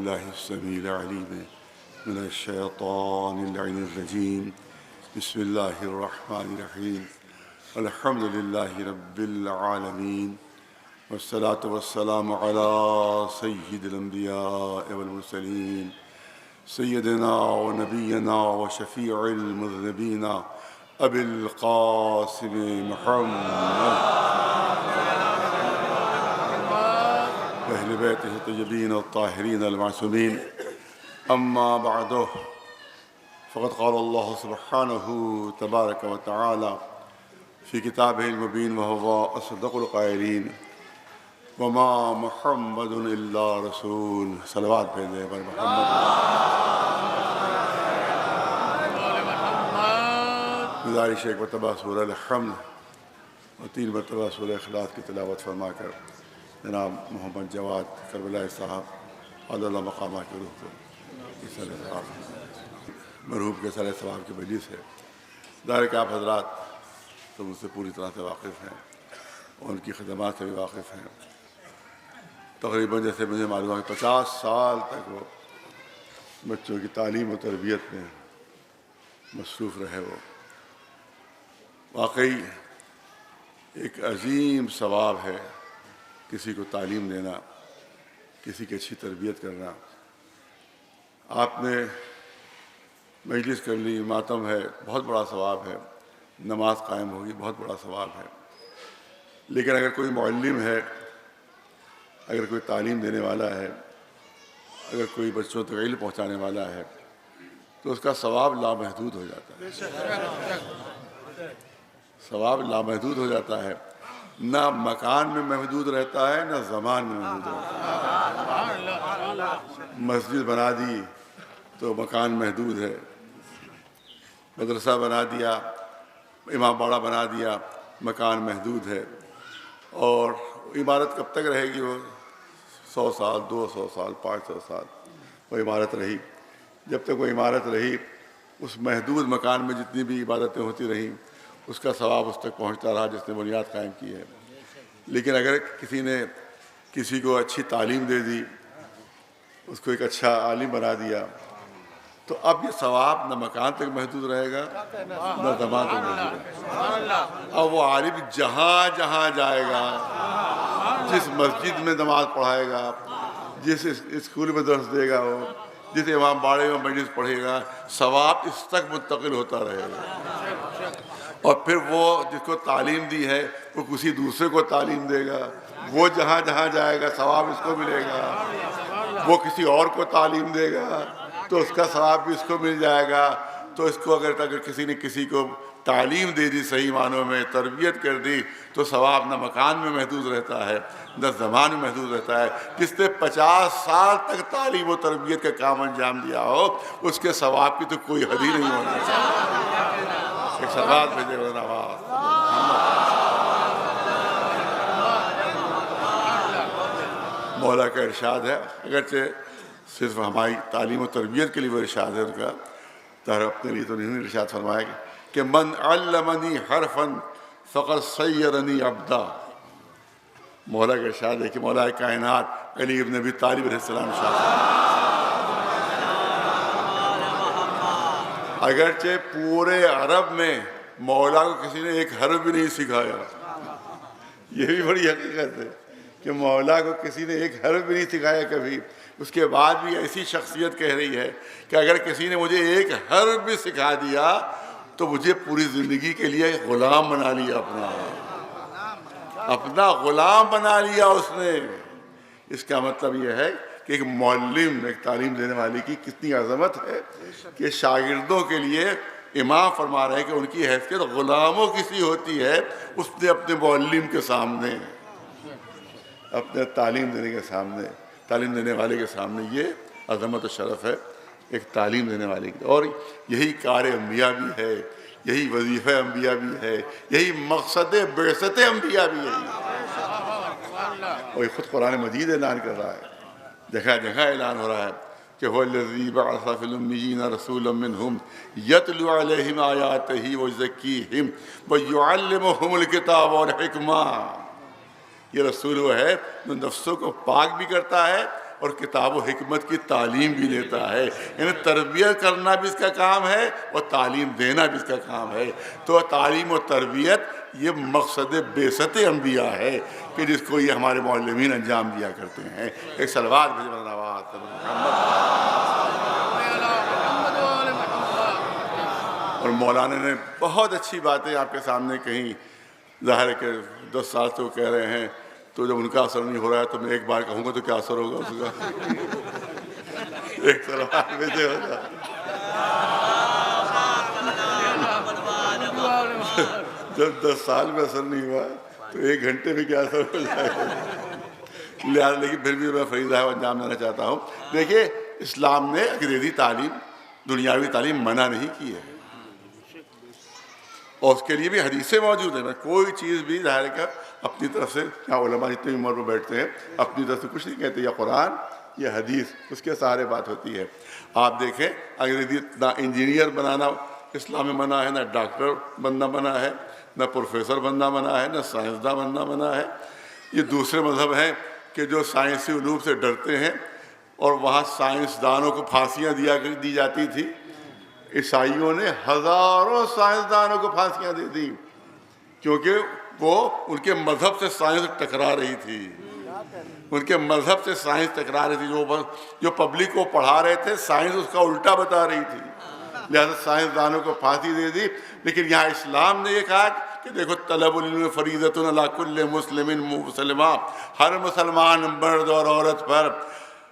بالله السميع العليم من الشيطان اللعين الرجيم. بسم الله الرحمن الرحيم. الحمد لله رب العالمين، والصلاة والسلام على سيد الأنبياء والمرسلين، سيدنا ونبينا وشفيع المذنبين أبي القاسم محمد أهل بيته الطيبين الطاهرين المعصومين. أما بعد، فقد قال الله سبحانه تبارك وتعالى في كتابه المبين وهو أصدق القائلين: وما محمد إلا رسول. صلوات بھیجے پر محمد. گزارش ایک مرتبہ سورہ الحمد اور 3 مرتبہ سورہ اخلاص کی تلاوت فرما کر جناب محمد جواد کربلائی صاحب علی اللہ مقامات کی روح کو مرحوم کے سارے ثواب کی وجہ سے ظاہر کہ آپ حضرات تو مجھ سے پوری طرح سے واقف ہیں اور ان کی خدمات سے بھی واقف ہیں. تقریباً جیسے مجھے معلوم ہے 50 سال تک وہ بچوں کی تعلیم و تربیت میں مصروف رہے. وہ واقعی ایک عظیم ثواب ہے کسی کو تعلیم دینا، کسی کی اچھی تربیت کرنا. آپ نے مجلس کر لی، ماتم ہے، بہت بڑا ثواب ہے. نماز قائم ہوگی، بہت بڑا ثواب ہے. لیکن اگر کوئی معلم ہے، اگر کوئی تعلیم دینے والا ہے، اگر کوئی بچوں تک علم پہنچانے والا ہے تو اس کا ثواب لامحدود ہو جاتا ہے. ثواب لامحدود ہو جاتا ہے. نہ مکان میں محدود رہتا ہے، نہ زمان میں محدود رہتا ہے. مسجد بنا دی تو مکان محدود ہے، مدرسہ بنا دیا، امام باڑہ بنا دیا، مکان محدود ہے. اور عمارت کب تک رہے گی؟ وہ 100 سال، 200 سال، 500 سال وہ عمارت رہی. جب تک وہ عمارت رہی، اس محدود مکان میں جتنی بھی عبادتیں ہوتی رہیں اس کا ثواب اس تک پہنچتا رہا جس نے بنیاد قائم کی ہے. لیکن اگر کسی نے کسی کو اچھی تعلیم دے دی، اس کو ایک اچھا عالم بنا دیا، تو اب یہ ثواب نہ مکان تک محدود رہے گا نہ زمان تک محدود رہے گا. اب وہ عالم جہاں جہاں جائے گا، جس مسجد میں نماز پڑھائے گا، جس اسکول میں درس دے گا، وہ جس امام باڑے میں مجلس پڑھے گا، ثواب اس تک منتقل ہوتا رہے گا. اور پھر وہ جس کو تعلیم دی ہے وہ کسی دوسرے کو تعلیم دے گا، وہ جہاں جہاں جائے گا ثواب اس کو ملے گا. وہ کسی اور کو تعلیم دے گا تو اس کا ثواب بھی اس کو مل جائے گا. تو اس کو اگر کسی نے کسی کو تعلیم دے دی، صحیح معنوں میں تربیت کر دی، تو ثواب نہ مکان میں محدود رہتا ہے نہ زمان میں محدود رہتا ہے. جس نے 50 سال تک تعلیم و تربیت کا کام انجام دیا ہو، اس کے ثواب کی تو کوئی حد ہی نہیں ہونا چاہیے. ایک سوال بھیجے آواز. مولا کا ارشاد ہے، اگرچہ صرف ہماری تعلیم و تربیت کے لیے وہ ارشاد ہے ان کا، تو اپنے لیے تو نہیں ارشاد فرمائے گا کہ من علمنی حرفا فقد صیرنی عبدا. مولا کا ارشاد ہے کہ مولا کائنات علی ابن ابی طالب علیہ السلام شاہ اگرچہ پورے عرب میں مولا کو کسی نے ایک حرف بھی نہیں سکھایا. یہ بھی بڑی حقیقت ہے کہ مولا کو کسی نے ایک حرف بھی نہیں سکھایا کبھی. اس کے بعد بھی ایسی شخصیت کہہ رہی ہے کہ اگر کسی نے مجھے ایک حرف بھی سکھا دیا تو مجھے پوری زندگی کے لیے غلام بنا لیا، اپنا غلام بنا لیا اس نے. اس کا مطلب یہ ہے کہ ایک معلم، ایک تعلیم دینے والے کی کتنی عظمت ہے کہ شاگردوں کے لیے امام فرما رہے ہیں کہ ان کی حیثیت غلاموں کی سی ہوتی ہے. اس نے اپنے معلم کے سامنے، اپنے تعلیم دینے کے سامنے، تعلیم دینے والے کے سامنے یہ عظمت و شرف ہے ایک تعلیم دینے والے کی. اور یہی کار انبیاء بھی ہے، یہی وظیفہ انبیاء بھی ہے، یہی مقصد بعثت انبیاء بھی ہے. اور یہ خود قرآن مجید اعلان کر رہا ہے، جگہ جگہ اعلان ہو رہا ہے کہ هو الذی بعث فی الامیین رسولا منہم یتلو علیہم آیاتہ ویزکیہم ویعلمہم الکتاب والحکمہ. یہ رسول وہ ہے جو نفسوں کو پاک بھی کرتا ہے اور کتاب و حکمت کی تعلیم بھی لیتا ہے. یعنی تربیت کرنا بھی اس کا کام ہے اور تعلیم دینا بھی اس کا کام ہے. تو تعلیم و تربیت یہ مقصد بعثت انبیاء ہے کہ جس کو یہ ہمارے معلمین انجام دیا کرتے ہیں. ایک صلوات بھیجیں محمد. اور مولانا نے بہت اچھی باتیں آپ کے سامنے کہیں. ظاہر ہے کہ 10 سال سے وہ کہہ رہے ہیں، تو جب ان کا اثر نہیں ہو رہا ہے تو میں ایک بار کہوں گا تو کیا اثر ہوگا اس کا. ایک صلوات بھیجیں ہوگا. جب 10 سال میں اثر نہیں ہوا تو 1 گھنٹے میں کیا اثر ہو جائے گا. لہٰذا لیکن پھر بھی میں فریضہ انجام دینا چاہتا ہوں. دیکھیے اسلام نے انگریزی تعلیم، دنیاوی تعلیم منع نہیں کی ہے، اور اس کے لیے بھی حدیثیں موجود ہیں. کوئی چیز بھی ظاہر کا اپنی طرف سے، یہاں علماء جتنے عمر میں بیٹھتے ہیں اپنی طرف سے کچھ نہیں کہتے. یا قرآن یا حدیث، اس کے سہارے بات ہوتی ہے. آپ دیکھیں انگریزی نہ انجینئر بنانا اسلام میں منع ہے، نہ ڈاکٹر بننا منع ہے، نہ پروفیسر بننا منع ہے، نہ سائنسداں بننا منع ہے. یہ دوسرے مذہب ہیں کہ جو سائنسی علوم سے ڈرتے ہیں، اور وہاں سائنسدانوں کو پھانسیاں دی جاتی تھی. عیسائیوں نے ہزاروں سائنسدانوں کو پھانسیاں دے دی کیونکہ وہ ان کے مذہب سے سائنس ٹکرا رہی تھی. ان کے مذہب سے سائنس ٹکرا رہی تھی. جو پبلک کو پڑھا رہے تھے سائنس اس کا الٹا بتا رہی تھی، لہذا سائنسدانوں کو پھانسی دے دی. لیکن یہاں اسلام نے یہ کہا کہ دیکھو طلب العلم فریضۃ علی کل مسلم مسلمہ، ہر مسلمان مرد اور عورت پر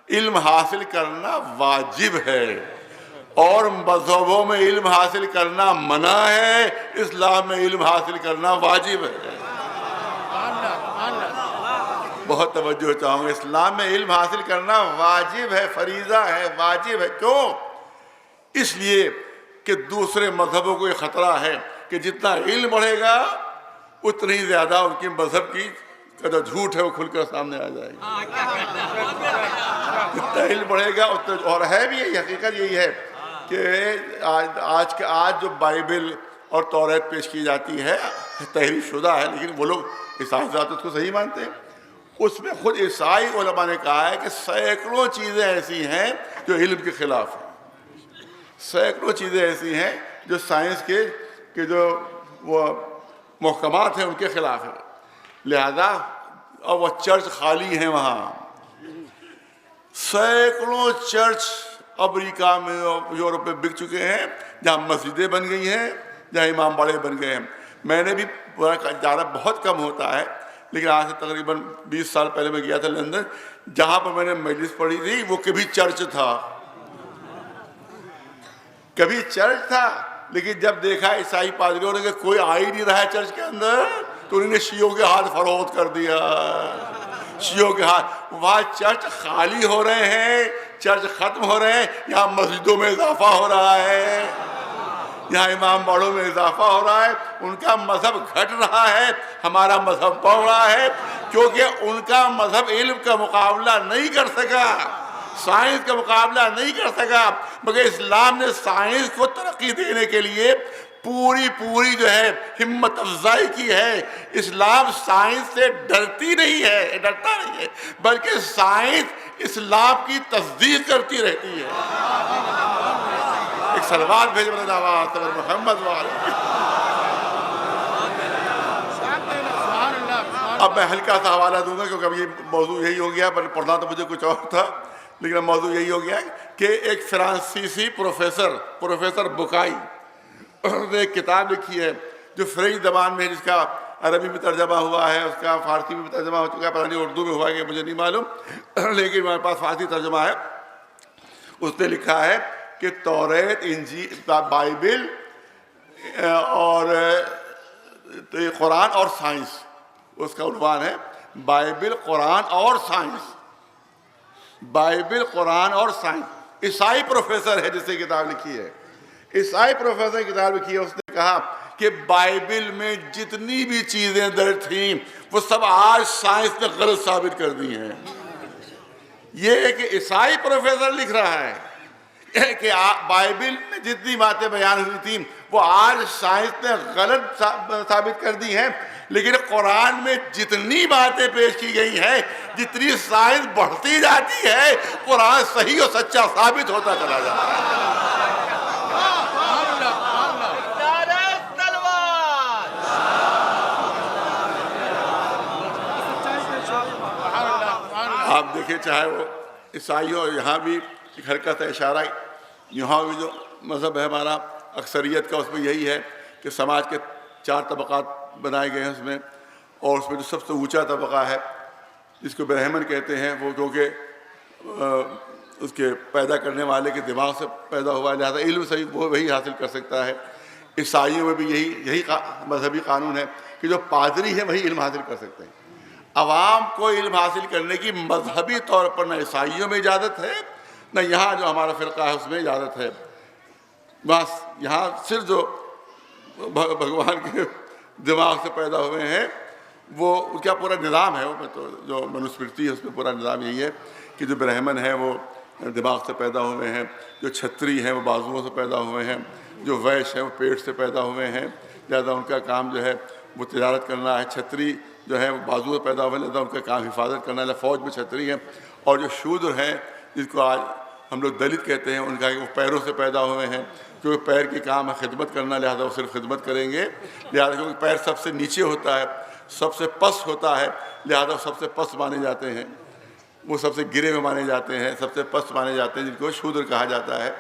علم حاصل کرنا واجب ہے، اور مذہبوں میں علم حاصل کرنا منع ہے، اسلام میں علم حاصل کرنا واجب ہے. بہت توجہ چاہوں گا. اسلام میں علم حاصل کرنا واجب ہے، فریضہ ہے، واجب ہے. کیوں؟ اس لیے کہ دوسرے مذہبوں کو یہ خطرہ ہے کہ جتنا علم بڑھے گا اتنی زیادہ ان کی مذہب کی جو جھوٹ ہے وہ کھل کر سامنے آ جائے گی. جتنا علم بڑھے گا اتنا، اور ہے بھی یہی، حقیقت یہی ہے کہ آج جو بائبل اور توریت پیش کی جاتی ہے تحریف شدہ ہے، لیکن وہ لوگ عیسائی ذات اس کو صحیح مانتے ہیں. اس میں خود عیسائی علماء نے کہا ہے کہ سینکڑوں چیزیں ایسی ہیں جو علم کے خلاف ہیں. سینکڑوں چیزیں ایسی ہیں جو سائنس کے جو وہ محکمات ہیں ان کے خلاف ہیں. لہذا اب وہ چرچ خالی ہیں. وہاں سینکڑوں چرچ امریکہ میں، یورپ میں بک چکے ہیں، جہاں مسجدیں بن گئی ہیں، جہاں امام باڑے بن گئے ہیں. میں نے بھی جانا بہت کم ہوتا ہے، لیکن آج سے تقریباً 20 سال پہلے میں گیا تھا لندن، جہاں پر میں نے مجلس پڑھی تھی وہ کبھی چرچ تھا، کبھی چرچ تھا. لیکن جب دیکھا عیسائی پادریوں نے کہ کوئی آ ہی نہیں رہا ہے چرچ کے اندر، تو انہوں نے شیعوں کے ہاتھ فروخت کر دیا. شیعوں کے ہاتھ، وہاں چرچ خالی ہو رہے ہیں، چرچ ختم ہو رہے ہیں. یہاں مسجدوں میں اضافہ ہو رہا ہے، یہاں امام باڑوں میں اضافہ ہو رہا ہے. ان کا مذہب گھٹ رہا ہے، ہمارا مذہب بڑھ رہا ہے، کیونکہ ان کا مذہب علم کا مقابلہ نہیں کر سکا، سائنس کا مقابلہ نہیں کر سکا. مگر اسلام نے سائنس کو ترقی دینے کے لیے پوری جو ہے ہمت افزائی کی ہے. اسلام سائنس سے ڈرتا نہیں ہے، بلکہ سائنس اسلام کی تصدیق کرتی رہتی ہے. ایک صلوات بھیج محمد والے. اب میں ہلکا سا حوالہ دوں گا کیونکہ اب یہ موضوع یہی ہو گیا، پڑھنا تو مجھے کچھ اور تھا، لیکن اب موضوع یہی ہو گیا کہ ایک فرانسیسی پروفیسر بکائی نے ایک کتاب لکھی ہے جو فرینچ زبان میں، جس کا عربی میں ترجمہ ہوا ہے، اس کا فارسی میں بھی ترجمہ ہو چکا ہے، پتہ نہیں اردو میں ہوا ہے کہ مجھے نہیں معلوم، لیکن میرے پاس فارسی ترجمہ ہے. اس نے لکھا ہے کہ توریت، انجیل، بائبل اور قرآن اور سائنس، اس کا عنوان ہے بائبل، قرآن اور سائنس. بائبل، قرآن اور سائنس. عیسائی پروفیسر ہے جس نے کتاب لکھی ہے، عیسائی پروفیسر نے کتاب لکھی ہے. اس نے کہا کہ بائبل میں جتنی بھی چیزیں درج تھیں وہ سب آج سائنس نے غلط ثابت کر دی ہیں. یہ ایک عیسائی پروفیسر لکھ رہا ہے کہ بائبل میں جتنی باتیں بیان ہوئی تھیں وہ آج سائنس نے غلط ثابت کر دی ہیں. لیکن قرآن میں جتنی باتیں پیش کی گئی ہیں، جتنی سائنس بڑھتی جاتی ہے، قرآن صحیح اور سچا ثابت ہوتا چلا جاتا ہے۔ آپ دیکھیں، چاہے وہ عیسائیوں، یہاں بھی ایک حرکت ہے، اشارہ، یہاں بھی جو مذہب ہے ہمارا اکثریت کا، اس میں یہی ہے کہ سماج کے 4 طبقات بنائے گئے ہیں اس میں، اور اس میں جو سب سے اونچا طبقہ ہے جس کو برہمن کہتے ہیں، وہ کیونکہ اس کے پیدا کرنے والے کے دماغ سے پیدا ہوا، لہذا علم سے وہ وہی حاصل کر سکتا ہے۔ عیسائیوں میں بھی یہی مذہبی قانون ہے کہ جو پادری ہیں وہی علم حاصل کر سکتے ہیں۔ عوام کو علم حاصل کرنے کی مذہبی طور پر نہ عیسائیوں میں اجازت ہے، نہ یہاں جو ہمارا فرقہ ہے اس میں اجازت ہے۔ بس یہاں صرف جو بھگوان کے دماغ سے پیدا ہوئے ہیں، وہ ان کا پورا نظام ہے، جو منوسمرتی ہے اس میں پورا نظام یہی ہے کہ جو برہمن ہیں وہ دماغ سے پیدا ہوئے ہیں، جو چھتری ہیں وہ بازوؤں سے پیدا ہوئے ہیں، جو ویش ہیں وہ پیٹ سے پیدا ہوئے ہیں، لہذا ان کا کام جو ہے وہ تجارت کرنا ہے۔ چھتری جو ہے وہ بازو سے پیدا ہوئے، لہذا ان کا کام حفاظت کرنا ہے، فوج میں چھتری ہیں۔ اور جو شودر ہیں، جس کو آج ہم لوگ دلت کہتے ہیں، ان کا وہ پیروں سے پیدا ہوئے ہیں، کیونکہ پیر کی کام ہے خدمت کرنا، لہذا وہ صرف خدمت کریں گے، لہذا کیونکہ پیر سب سے نیچے ہوتا ہے، سب سے پس ہوتا ہے، لہذا سب سے پس مانے جاتے ہیں، وہ سب سے گرے میں مانے جاتے ہیں، سب سے پس مانے جاتے ہیں، جن کو شودر کہا جاتا ہے۔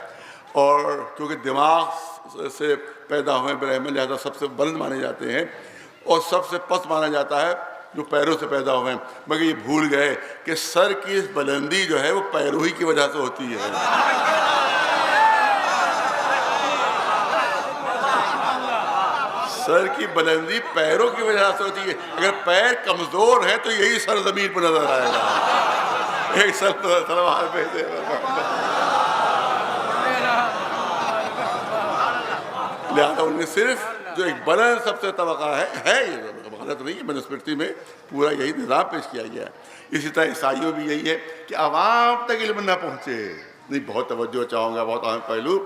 اور کیونکہ دماغ سے پیدا ہوئے برہمن، لہذا سب سے بلند مانے جاتے ہیں، اور سب سے پس مانا جاتا ہے جو پیروں سے پیدا ہوئے ہیں۔ مگر یہ بھول گئے کہ سر کی بلندی جو ہے وہ پیروں ہی کی وجہ سے ہوتی ہے۔ سر کی بلندی پیروں کی وجہ سے ہوتی ہے۔ اگر پیر کمزور ہے تو یہی سر زمین پر نظر آئے گا۔ ایک سلوار پہ دے لہٰذا ان میں صرف جو ایک بلند سب سے طبقہ ہے یہ غلط نہیں ہے، منوسمرتی میں پورا یہی نظام پیش کیا گیا ہے۔ اسی طرح عیسائیوں بھی یہی ہے کہ عوام تک علم نہ پہنچے، نہیں بہت توجہ چاہوں گا، بہت اہم پہلو،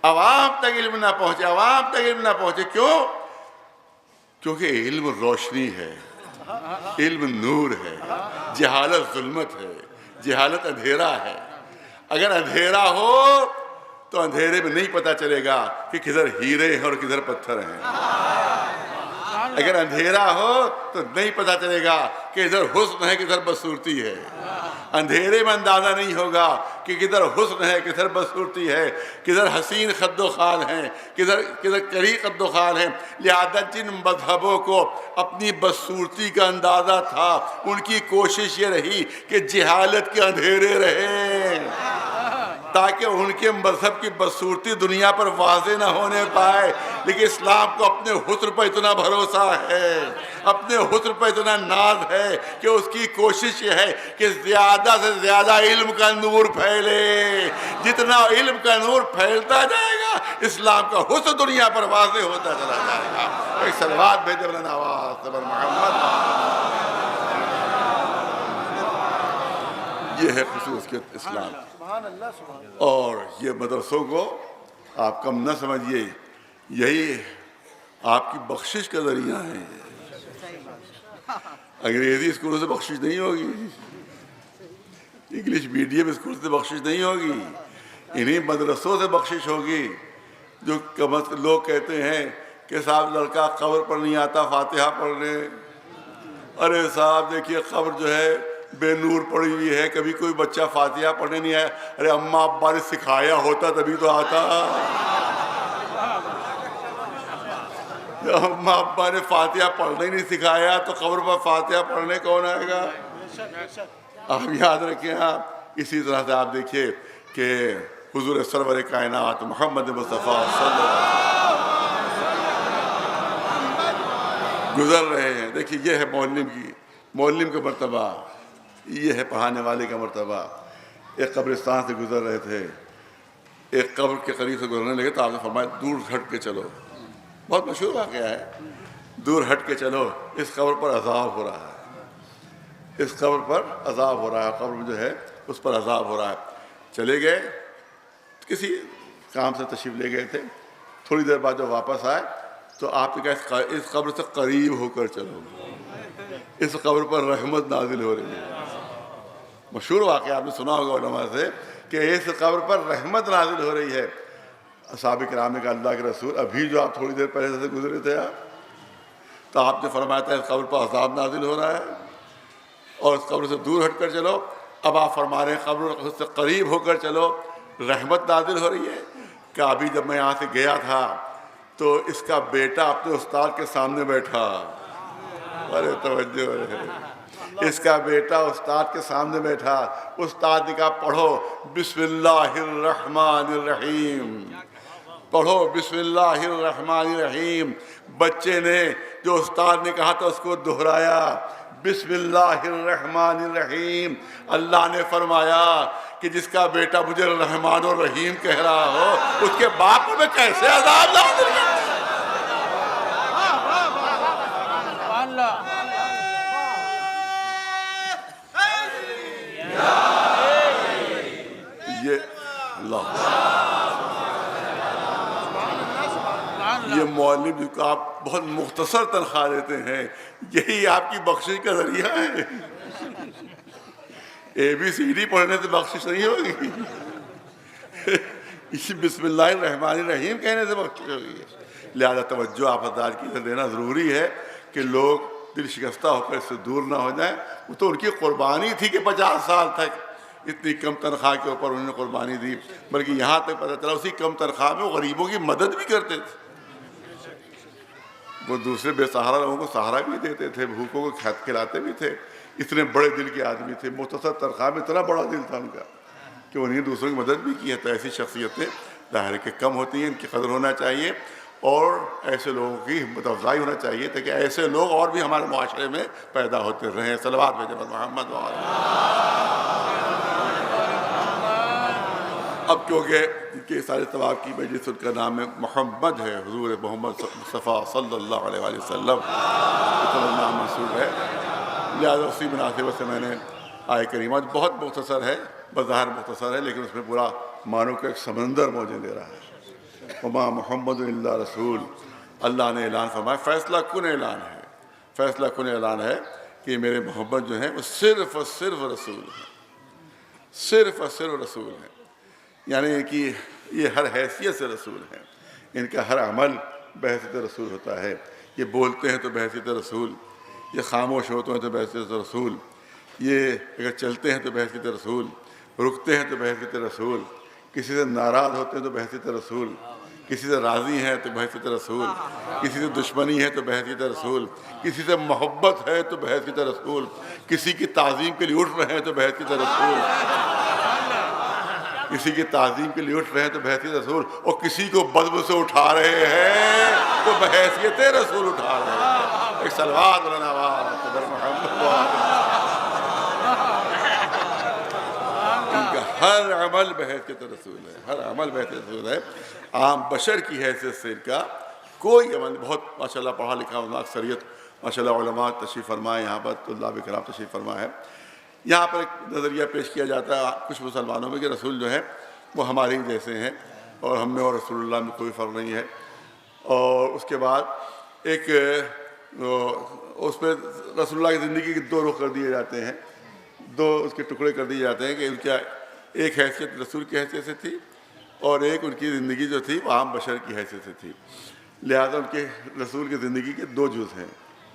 عوام تک علم نہ پہنچے، عوام تک علم نہ پہنچے، کیوں؟ کیونکہ علم روشنی ہے، علم نور ہے، جہالت ظلمت ہے، جہالت اندھیرا ہے۔ اگر اندھیرا ہو تو اندھیرے میں نہیں پتہ چلے گا کہ کدھر ہیرے ہیں اور کدھر پتھر ہیں۔ اگر اندھیرا ہو تو نہیں پتہ چلے گا کہ ادھر حسن ہے کدھر بدصورتی ہے۔ اندھیرے میں اندازہ نہیں ہوگا کہ کدھر حسن ہے کدھر بدصورتی ہے، کدھر حسین خد و خال ہیں کدھر کری قد و خال ہیں۔ لہذا جن مذہبوں کو اپنی بدصورتی کا اندازہ تھا، ان کی کوشش یہ رہی کہ جہالت کے اندھیرے رہیں، تاکہ ان کے مذہب کی بدصورتی دنیا پر واضح نہ ہونے پائے۔ لیکن اسلام کو اپنے حسن پر اتنا بھروسہ ہے، اپنے حسن پر اتنا ناز ہے کہ اس کی کوشش یہ ہے کہ زیادہ سے زیادہ علم کا نور پھیلے۔ جتنا علم کا نور پھیلتا جائے گا، اسلام کا حسن دنیا پر واضح ہوتا چلا جائے گا۔ ایک صلوات بھیجے بلند آواز پر محمد۔ یہ ہے خصوصیت اسلام۔ اور یہ مدرسوں کو آپ کم نہ سمجھیے، یہی آپ کی بخشش کا ذریعہ ہے۔ انگریزی اسکولوں سے بخشش نہیں ہوگی، انگلش میڈیم اسکول سے بخشش نہیں ہوگی، انہی مدرسوں سے بخشش ہوگی۔ جو لوگ کہتے ہیں کہ صاحب لڑکا قبر پر نہیں آتا فاتحہ پڑھنے، ارے صاحب دیکھیے قبر جو ہے بے نور پڑی ہوئی ہے، کبھی کوئی بچہ فاتحہ پڑھنے نہیں آیا۔ ارے اماں ابا نے سکھایا ہوتا تبھی تو آتا۔ اماں ابا نے فاتحہ پڑھنا ہی نہیں سکھایا تو قبر پر فاتحہ پڑھنے کون آئے گا؟ آپ یاد رکھیں۔ آپ اسی طرح سے آپ دیکھیے کہ حضور سرور کائنات محمد مصطفیٰ صلی اللہ علیہ وسلم گزر رہے ہیں۔ دیکھیے یہ ہے معلم کا مرتبہ، یہ ہے پڑھانے والے کا مرتبہ۔ ایک قبرستان سے گزر رہے تھے، ایک قبر کے قریب سے گزرنے لگے تو آپ نے فرمایا دور ہٹ کے چلو۔ بہت مشہور واقعہ ہے، دور ہٹ کے چلو، اس قبر پر عذاب ہو رہا ہے، اس قبر پر عذاب ہو رہا ہے، قبر میں جو ہے اس پر عذاب ہو رہا ہے۔ چلے گئے، کسی کام سے تشریف لے گئے تھے، تھوڑی دیر بعد جب واپس آئے تو آپ نے کہا اس قبر سے قریب ہو کر چلو، اس قبر پر رحمت نازل ہو رہی ہے۔ مشہور واقعہ آپ نے سنا ہوگا علماء سے کہ اس قبر پر رحمت نازل ہو رہی ہے۔ صحابہ کرام نے کہا اللہ کے رسول ابھی جو آپ تھوڑی دیر پہلے سے گزرے تھے تو آپ نے فرمایا تھا اس قبر پر عذاب نازل ہو رہا ہے اور اس قبر سے دور ہٹ کر چلو، اب آپ فرما رہے ہیں قبر سے قریب ہو کر چلو، رحمت نازل ہو رہی ہے۔ کہ ابھی جب میں یہاں سے گیا تھا تو اس کا بیٹا اپنے استاد کے سامنے بیٹھا، ارے توجہ ہے، اس کا بیٹا استاد کے سامنے بیٹھا، استاد نے کہا پڑھو بسم اللہ الرحمن الرحیم، پڑھو بسم اللہ الرحمن الرحیم۔ بچے نے جو استاد نے کہا تھا اس کو دہرایا، بسم اللہ الرحمن الرحیم۔ اللہ نے فرمایا کہ جس کا بیٹا مجھے رحمان اور رحیم کہہ رہا ہو اس کے باپ کو میں کیسے عذاب نازل کروں؟ یہ مولوی جس کو آپ بہت مختصر تنخواہ دیتے ہیں یہی آپ کی بخشش کا ذریعہ ہے۔ اے بی سی ڈی پڑھنے سے بخشش نہیں ہوگی، اسی بسم اللہ الرحمن الرحیم کہنے سے بخشش ہوگی۔ لہذا توجہ آپ حضرات کی دینا ضروری ہے کہ لوگ دل شکستہ ہو کر اس سے دور نہ ہو جائیں۔ وہ تو ان کی قربانی تھی کہ 50 سال تک اتنی کم تنخواہ کے اوپر انہوں نے قربانی دی، بلکہ یہاں تک پتہ چلا اسی کم تنخواہ میں وہ غریبوں کی مدد بھی کرتے تھے، وہ دوسرے بے سہارا لوگوں کو سہارا بھی دیتے تھے، بھوکوں کو کھلاتے بھی تھے۔ اتنے بڑے دل کے آدمی تھے، مختصر تنخواہ میں اتنا بڑا دل تھا ان کا کہ انہیں دوسروں کی مدد بھی کی ہے۔ تو ایسی شخصیتیں ظاہر کہ کم ہوتی ہیں، ان کی قدر ہونا چاہیے اور ایسے لوگوں کی ہمت افزائی ہونا چاہیے تاکہ ایسے لوگ اور بھی ہمارے معاشرے میں پیدا ہوتے رہیں۔ صلوات بھیجیں محمد اب کیونکہ ان کے سارے ثواب کی مجلس ان کا نام ہے محمد ہے، حضور محمد مصطفیٰ صلی اللہ علیہ وآلہ وسلم کا نام منسوب ہے، لہٰذا اسی مناسبت سے میں نے آیہ کریمہ بہت مختصر ہے، بظاہر مختصر ہے لیکن اس میں پورا معنوں کا ایک سمندر موجود دے رہا ہے۔ وما محمد الا رسول، اللہ نے اعلان فرمایا، فیصلہ کن اعلان ہے، فیصلہ کن اعلان ہے کہ میرے محمد جو ہیں وہ صرف اور صرف رسول ہیں، صرف اور صرف رسول ہیں، یعنی کہ یہ ہر حیثیت سے رسول ہیں، ان کا ہر عمل بحیثیت رسول ہوتا ہے۔ یہ بولتے ہیں تو بحیثیت رسول، یہ خاموش ہوتے ہیں تو بحیثیت رسول، یہ اگر چلتے ہیں تو بحیثیت رسول، رکتے ہیں تو بحیثیت رسول، کسی سے ناراض ہوتے ہیں تو بحیثیت رسول، کسی سے راضی ہیں تو بحیثیت رسول، کسی سے دشمنی ہے تو بحیثیت رسول، کسی سے محبت ہے تو بحیثیت رسول، کسی کی تعظیم کے لیے اٹھ رہے ہیں تو بحیثیت رسول، کسی کی تعظیم کے لیے اٹھ رہے ہیں تو بحیثیت رسول، اور کسی کو بدبو سے اٹھا رہے ہیں تو بحیثیت رسول اٹھا رہے ہیں۔ ایک صلوات ان کا ہر عمل بحیثیت رسول ہے، ہر عمل بحیثیت رسول ہے۔ عام بشر کی حیثیت سے ان کا کوئی عمل، بہت ماشاءاللہ پڑھا لکھا ہونا، اکثریت ماشاءاللہ علماء تشریف فرمائے یہاں پر، طلاب کرام تشریف فرما ہے۔ یہاں پر ایک نظریہ پیش کیا جاتا ہے کچھ مسلمانوں میں کہ رسول جو ہے وہ ہمارے ہی جیسے ہیں اور ہم میں اور رسول اللہ میں کوئی فرق نہیں ہے، اور اس کے بعد ایک اس پہ رسول اللہ کی زندگی کے دو رخ کر دیے جاتے ہیں، دو اس کے ٹکڑے کر دیے جاتے ہیں کہ ان کا ایک حیثیت رسول کی حیثیت سے تھی اور ایک ان کی زندگی جو تھی وہ عام بشر کی حیثیت سے تھی، لہذا ان کے رسول کی زندگی کے دو جز ہیں،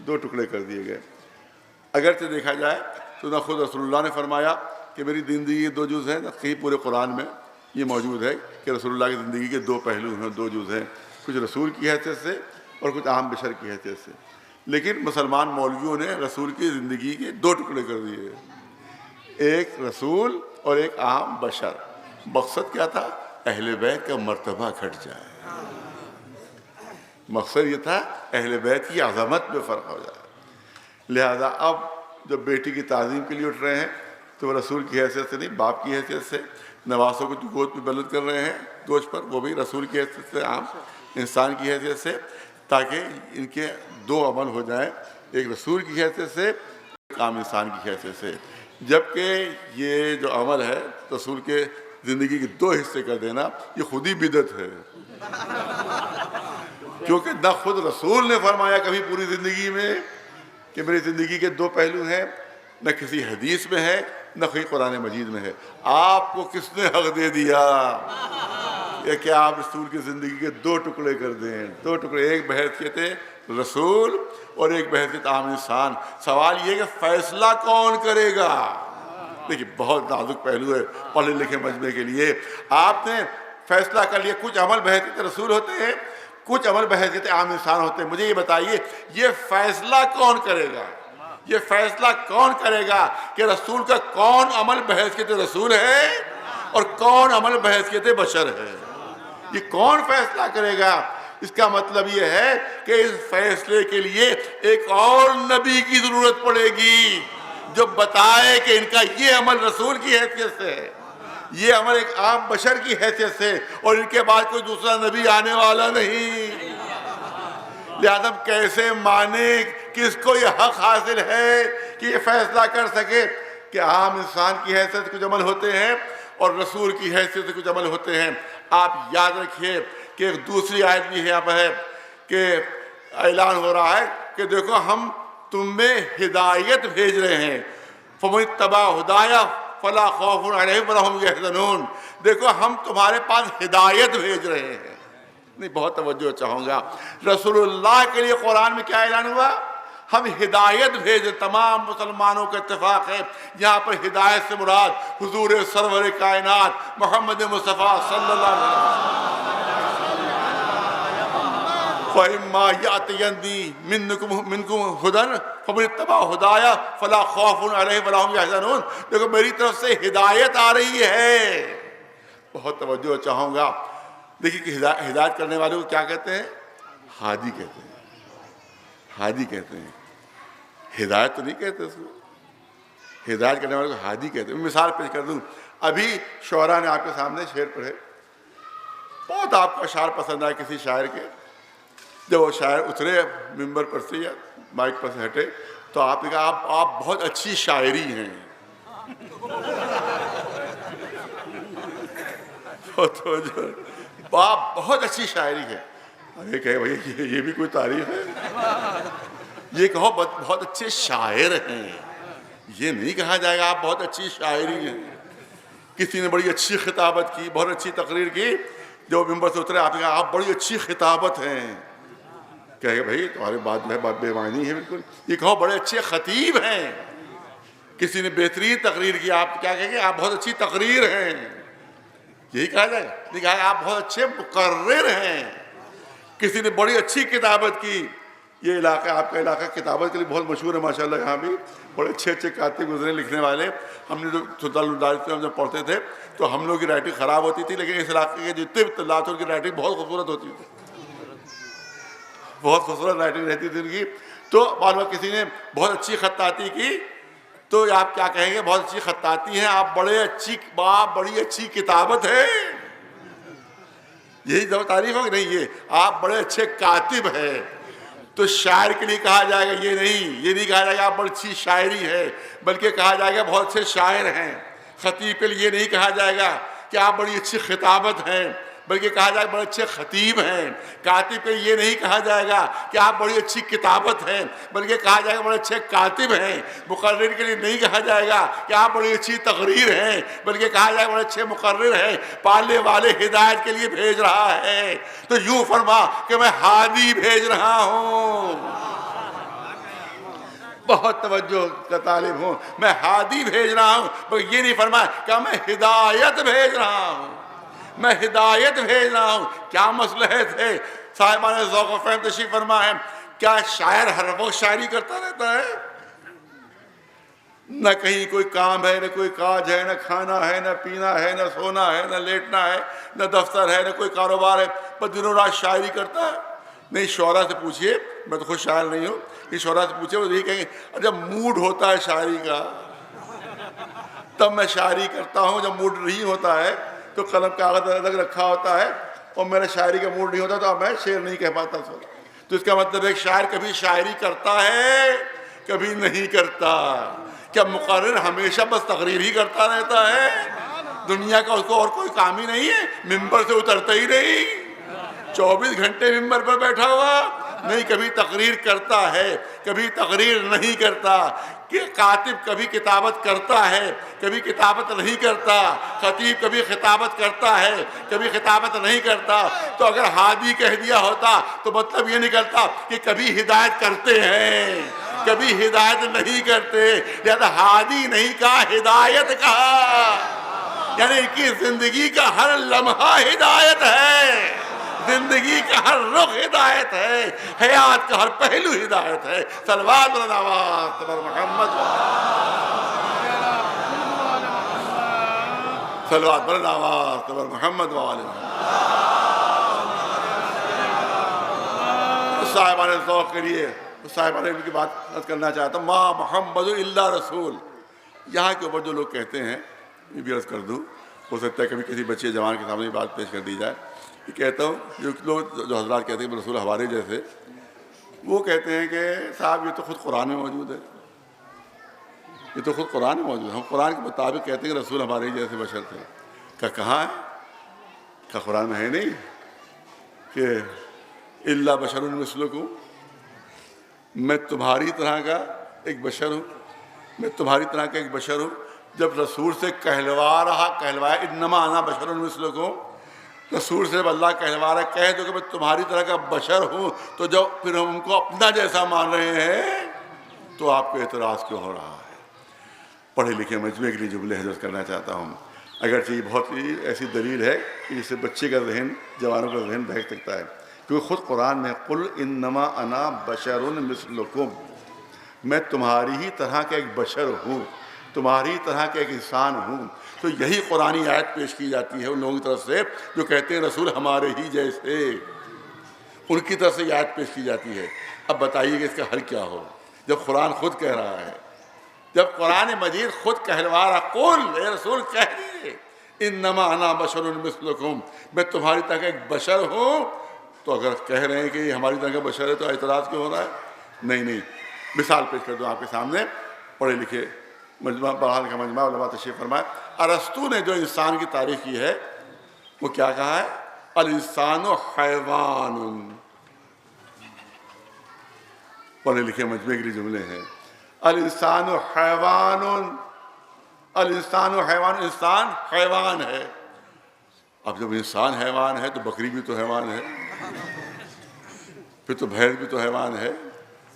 دو ٹکڑے کر دیے گئے۔ اگرچہ دیکھا جائے تو نہ خود رسول اللہ نے فرمایا کہ میری زندگی کے دو جز ہیں، نہ کہیں پورے قرآن میں یہ موجود ہے کہ رسول اللہ کی زندگی کے دو پہلو ہیں، دو جز ہیں، کچھ رسول کی حیثیت سے اور کچھ عام بشر کی حیثیت سے۔ لیکن مسلمان مولویوں نے رسول کی زندگی کے دو ٹکڑے کر دیے، ایک رسول اور ایک عام بشر۔ مقصد کیا تھا؟ اہل بیت کا مرتبہ گھٹ جائے، مقصد یہ تھا اہل بیت کی عظمت میں فرق ہو جائے۔ لہذا اب جب بیٹی کی تعظیم کے لیے اٹھ رہے ہیں تو وہ رسول کی حیثیت سے نہیں، باپ کی حیثیت سے، نواسوں کو گود پہ بلند کر رہے ہیں دوش پر، وہ بھی رسول کی حیثیت سے، عام انسان کی حیثیت سے، تاکہ ان کے دو عمل ہو جائیں، ایک رسول کی حیثیت سے، ایک عام انسان کی حیثیت سے۔ جبکہ یہ جو عمل ہے رسول کے زندگی کے دو حصے کر دینا، یہ خود ہی بدعت ہے، کیونکہ نہ خود رسول نے فرمایا کبھی پوری زندگی میں کہ میری زندگی کے دو پہلو ہیں، نہ کسی حدیث میں ہے، نہ کہیں قرآن مجید میں ہے۔ آپ کو کس نے حق دے دیا یہ کہ آپ رسول کی زندگی کے دو ٹکڑے کر دیں؟ دو ٹکڑے، ایک بحیثیت رسول اور ایک بحیثیت عام انسان۔ سوال یہ کہ فیصلہ کون کرے گا؟ دیکھیے بہت نازک پہلو ہے پڑھے لکھے مجمع کے لیے۔ آپ نے فیصلہ کر لیا، کچھ عمل بحیثیت رسول ہوتے ہیں، کچھ عمل بحیثیت عام انسان ہوتے ہیں۔ مجھے یہ بتائیے یہ فیصلہ کون کرے گا؟ یہ فیصلہ کون کرے گا کہ رسول کا کون عمل بحیثیت رسول ہے اور کون عمل بحیثیت بشر ہے؟ یہ کون فیصلہ کرے گا؟ اس کا مطلب یہ ہے کہ اس فیصلے کے لیے ایک اور نبی کی ضرورت پڑے گی جو بتائے کہ ان کا یہ عمل رسول کی حیثیت سے ہے، یہ عمل ایک عام بشر کی حیثیت سے، اور ان کے بعد کوئی دوسرا نبی آنے والا نہیں۔ لہذا کیسے مانے کس کو یہ حق حاصل ہے کہ یہ فیصلہ کر سکے کہ عام انسان کی حیثیت سے کچھ عمل ہوتے ہیں اور رسول کی حیثیت سے کچھ عمل ہوتے ہیں؟ آپ یاد رکھیے کہ ایک دوسری آیت بھی یہاں پر ہے کہ اعلان ہو رہا ہے کہ دیکھو ہم تم میں ہدایت بھیج رہے ہیں، فَمَنِ اتَّبَعَ ہُدَایَ فَلَا خَوْفٌ عَلَیْہِمْ وَلَا هُمْ يَحْزَنُونَ۔ دیکھو ہم تمہارے پاس ہدایت بھیج رہے ہیں۔ نہیں، بہت توجہ چاہوں گا، رسول اللہ کے لیے قرآن میں کیا اعلان ہوا؟ ہم ہدایت بھیج، تمام مسلمانوں کا اتفاق ہے یہاں پر ہدایت سے مراد حضور سرور کائنات محمد مصطفیٰ صلی اللہ علیہ وسلم۔ فَإِمَّا يَأْتِيَنِّي مِنكُمْ هُدًى فَمَنِ اتَّبَعَ ہدایہ فَلَا خَوْفٌ عَلَیْہِمْ وَلَا هُمْ يَحْزَنُونَ۔ دیکھو میری طرف سے ہدایت آ رہی ہے، بہت توجہ چاہوں گا۔ دیکھیے کہ ہدایت کرنے والے کو کیا کہتے ہیں؟ ہادی کہتے ہیں، ہادی کہتے ہیں، ہدایت تو نہیں کہتے اس کو، ہدایت کرنے والے کو ہادی کہتے ہیں۔ میں مثال پیش کر دوں، ابھی شعراء نے آپ کے سامنے شعر پڑھے، بہت آپ کو اشعار پسند آئے کسی شاعر کے، جب وہ شاعر اترے ممبر پر سے یا مائک پر سے ہٹے تو آپ نے کہا آپ بہت اچھی شاعری ہیں۔ آپ بہت اچھی شاعری ہے۔ یہ کہے بھائی یہ بھی کوئی تعریف ہے؟ یہ کہو بہت اچھے شاعر ہیں، یہ نہیں کہا جائے گا آپ بہت اچھی شاعری ہیں۔ کسی نے بڑی اچھی خطابت کی، بہت اچھی تقریر کی، جو ممبر سے اترے آپ نے کہا آپ بڑی اچھی خطابت ہیں، کہے بھائی تمہاری بات جو ہے بات بے معنی ہے بالکل۔ یہ کہو بڑے اچھے خطیب ہیں، کسی نے بہترین تقریر کی، آپ کیا کہیں گے؟ آپ بہت اچھی تقریر ہیں، یہی کہا جائے گا؟ نہیں کہا آپ بہت اچھے مقرر ہیں۔ کسی نے بڑی اچھی کتابت کی، یہ علاقہ آپ کا علاقہ کتابت کے لیے بہت مشہور ہے ماشاءاللہ، یہاں بھی بڑے اچھے اچھے کاتب گزرے لکھنے والے۔ ہم نے جو سلطان الدارس میں جب پڑھتے تھے تو ہم لوگ کی رائٹنگ خراب ہوتی تھی، لیکن اس علاقے کے جتنے بھی طلباء تھے ان کی رائٹنگ بہت خوبصورت ہوتی تھی، بہت خوبصورت رائٹنگ رہتی تھی ان کی۔ تو معلوم کسی نے بہت اچھی خطاطی کی تو آپ کیا کہیں گے؟ بہت اچھی خطاطی ہیں آپ، بڑی اچھی کتابت ہے، یہی تعریف ہوگی؟ نہیں، یہ آپ بڑے اچھے کاتب ہیں۔ تو شاعر کے لیے کہا جائے گا یہ نہیں کہا جائے گا آپ بڑی اچھی شاعری ہے، بلکہ کہا جائے گا بہت اچھے شاعر ہیں۔ خطیب کے لیے یہ نہیں کہا جائے گا کہ آپ بڑی اچھی خطابت ہیں، بلکہ کہا جائے گا بڑے اچھے خطیب ہیں۔ کاتب کے لیے یہ نہیں کہا جائے گا کہ آپ بڑی اچھی کتابت ہیں، بلکہ کہا جائے گا بڑے اچھے کاتب ہیں۔ مقرر کے لیے نہیں کہا جائے گا کہ آپ بڑی اچھی تقریر ہیں، بلکہ کہا جائے گا بڑے اچھے مقرر ہیں۔ پالنے والے ہدایت کے لیے بھیج رہا ہے تو یوں فرما کہ میں ہادی بھیج رہا ہوں۔ بہت توجہ کا طالب ہوں، میں ہادی بھیج رہا ہوں، مگر یہ نہیں فرمایا کہ میں ہدایت بھیج رہا ہوں، میں ہدایت بھیج رہا ہوں۔ کیا مصلحت ہے؟ صاحبان ذوق و فہم تشریف فرما ہے، کیا شاعر ہر وقت شاعری کرتا رہتا ہے؟ نہ کہیں کوئی کام ہے، نہ کوئی کاج ہے، نہ کھانا ہے، نہ پینا ہے، نہ سونا ہے، نہ لیٹنا ہے، نہ دفتر ہے، نہ کوئی کاروبار ہے، بس دنوں رات شاعری کرتا ہے؟ نہیں، شعراء سے پوچھئے، میں تو خود شاعر نہیں ہوں، یہ شعراء سے پوچھئے وہ یہی کہیں گے جب موڈ ہوتا ہے شاعری کا تب میں شاعری کرتا ہوں، جب موڈ نہیں ہوتا ہے تو قلم کاغذ الگ رکھا ہوتا ہے اور میرا شاعری کا موڈ نہیں ہوتا تو اب میں شعر نہیں کہہ پاتا۔ تو اس کا مطلب ایک شاعر کبھی شاعری کرتا ہے کبھی نہیں کرتا۔ کیا مقرر ہمیشہ بس تقریر ہی کرتا رہتا ہے؟ دنیا کا اس کو اور کوئی کام ہی نہیں ہے، ممبر سے اترتا ہی نہیں، 24 گھنٹے ممبر پر بیٹھا ہوا نہیں، کبھی تقریر کرتا ہے، کبھی تقریر نہیں کرتا، کہ کاتب کبھی کتابت کرتا ہے، کبھی کتابت نہیں کرتا، خطیب کبھی خطابت کرتا ہے، کبھی خطابت نہیں کرتا۔ تو اگر ہادی کہہ دیا ہوتا تو مطلب یہ نکلتا کہ کبھی ہدایت کرتے ہیں، کبھی ہدایت نہیں کرتے، لہذا ہادی نہیں کہا، ہدایت کہا، یعنی ان کی زندگی کا ہر لمحہ ہدایت ہے، زندگی کا ہر رخ ہدایت ہے، حیات کا ہر پہلو ہدایت ہے۔ صلوات اللہ پر محمد، صلوات پر محمد وآل محمد۔ صاحبان ذوق کے لیے صاحبان علم کی بات کرنا چاہتا ہوں، ما محمد الا رسول۔ یہاں کے اوپر جو لوگ کہتے ہیں، یہ بھی عرض کر دوں، ہو سکتا ہے کبھی کسی بچے جوان کے سامنے بات پیش کر دی جائے، یہ کہتا ہوں جو لوگ، جو حضرات کہتے ہیں رسول ہمارے جیسے، وہ کہتے ہیں کہ صاحب یہ تو خود قرآن میں موجود ہے، یہ تو خود قرآن میں موجود ہے، ہم قرآن کے مطابق کہتے ہیں کہ رسول ہمارے جیسے بشر تھے۔ کہاں ہے؟ کہ قرآن میں ہے نہیں کہ الا بشر مثلکم، میں تمہاری طرح کا ایک بشر ہوں، میں تمہاری طرح کا ایک بشر ہوں۔ جب رسول سے کہلوایا انما انا بشر مثلکم، رسول سے جب اللہ کہلوا رہا ہے کہہ دو کہ میں تمہاری طرح کا بشر ہوں، تو جب پھر ہم ان کو اپنا جیسا مان رہے ہیں تو آپ کو اعتراض کیوں ہو رہا ہے؟ پڑھے لکھے مجموعے کے لیے جملے حضرت کرنا چاہتا ہوں، اگرچہ یہ بہت ہی ایسی دلیل ہے کہ جس سے بچے کا ذہن، جوانوں کا ذہن بہک سکتا ہے، کیونکہ خود قرآن میں قل انما انا بشر مثلکم، میں تمہاری ہی طرح کا ایک بشر ہوں، تمہاری طرح کا ایک انسان ہوں۔ تو یہی قرآنی آیت پیش کی جاتی ہے ان لوگوں کی طرف سے جو کہتے ہیں رسول ہمارے ہی جیسے، ان کی طرف سے یہ آیت پیش کی جاتی ہے۔ اب بتائیے کہ اس کا حل کیا ہو جب قرآن خود کہہ رہا ہے، جب قرآن مجید خود کہلوا رہا، قل، اے رسول کہہ دیجیے انما انا بشر مثلکم، میں تمہاری طرح کا ایک بشر ہوں، تو اگر کہہ رہے ہیں کہ یہ ہماری طرح کا بشر ہے تو اعتراض کیوں ہو رہا ہے؟ نہیں، مثال پیش کر دوں آپ کے سامنے، پڑھے لکھے مجمع، بہرحال کا مجمع علماء تشریف فرمائے، ارسطو نے جو انسان کی تعریف کی ہے وہ کیا کہا ہے؟ الانسان حیوان، پڑھے لکھے مجموعے کے لیے جملے ہیں، الانسان حیوان، الانسان حیوان، انسان حیوان ہے۔ اب جب انسان حیوان ہے تو بکری بھی تو حیوان ہے، پھر تو بھینس بھی تو حیوان ہے،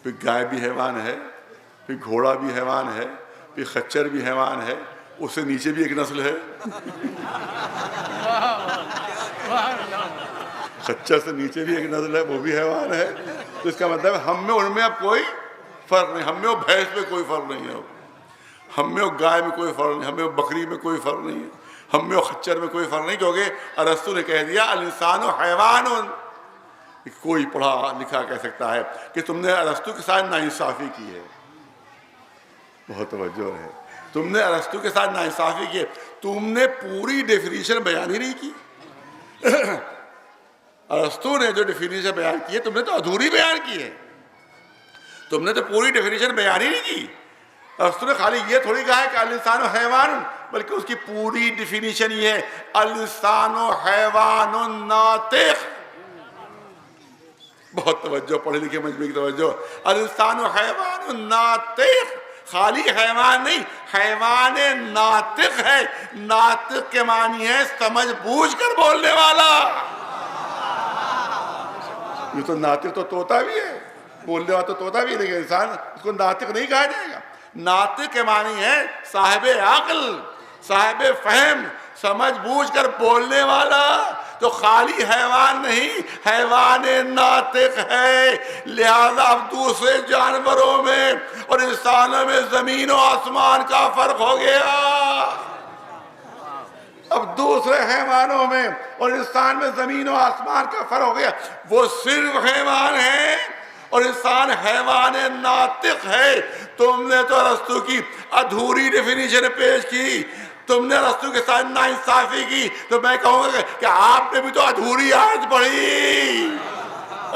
پھر گائے بھی حیوان ہے، پھر گھوڑا بھی حیوان ہے، پھر خچر بھی حیوان ہے، اس سے نیچے بھی ایک نسل ہے، خچر سے نیچے بھی ایک نسل ہے، وہ بھی حیوان ہے۔ تو اس کا مطلب ہم میں ان میں اب کوئی فرق نہیں، ہم میں وہ بھینس میں کوئی فرق نہیں ہے، ہم میں وہ گائے میں کوئی فرق نہیں، ہم میں وہ بکری میں کوئی فرق نہیں ہے، ہم میں وہ خچر میں کوئی فرق نہیں، کیونکہ ارسطو نے کہہ دیا الانسان حیوان۔ کوئی پڑھا لکھا کہہ سکتا ہے کہ تم نے ارسطو کے ساتھ ناانصافی کی ہے، بہت توجہ ہے، تم نے ارسطو کے ساتھ ناانصافی کی ہے، تم نے پوری ڈیفینیشن بیان ہی نہیں کی۔ ارسطو نے جو ڈیفینیشن بیان کی ہے تم نے تو ادھوری بیان کی ہے، تم نے تو پوری ڈیفینیشن بیان ہی نہیں کی۔ ارسطو نے خالی یہ تھوڑی کہا ہے کہ الانسان حیوان، بلکہ اس کی پوری ڈیفینیشن یہ ہے الانسان حیوان ناطق۔ بہت توجہ، پڑھے لکھے مجموعے کی توجہ، الانسان حیوان ناطق، خالی حیوان نہیں، حیوان ناطق ہے۔ ناطق کے معنی ہے سمجھ بوجھ کر بولنے والا۔ یہ تو ناطق تو طوطا بھی ہے، بولنے والا تو طوطا بھی ہے، لیکن انسان اس کو ناطق نہیں کہا جائے گا۔ ناطق کے معنی ہے صاحب عقل، صاحب فہم، سمجھ بوجھ کر بولنے والا، تو خالی حیوان نہیں، حیوان ناطق ہے۔ لہذا اب دوسرے جانوروں میں اور انسانوں میں زمین و آسمان کا فرق ہو گیا۔ اب دوسرے حیوانوں میں اور انسان میں زمین و آسمان کا فرق ہو گیا، وہ صرف حیوان ہے اور انسان حیوان ناطق ہے۔ تم نے تو ارسطو کی ادھوری ڈیفینیشن پیش کی، تم نے ارسطو کے ساتھ ناانصافی کی، تو میں کہوں گا کہ آپ نے بھی تو ادھوری آیت پڑھی۔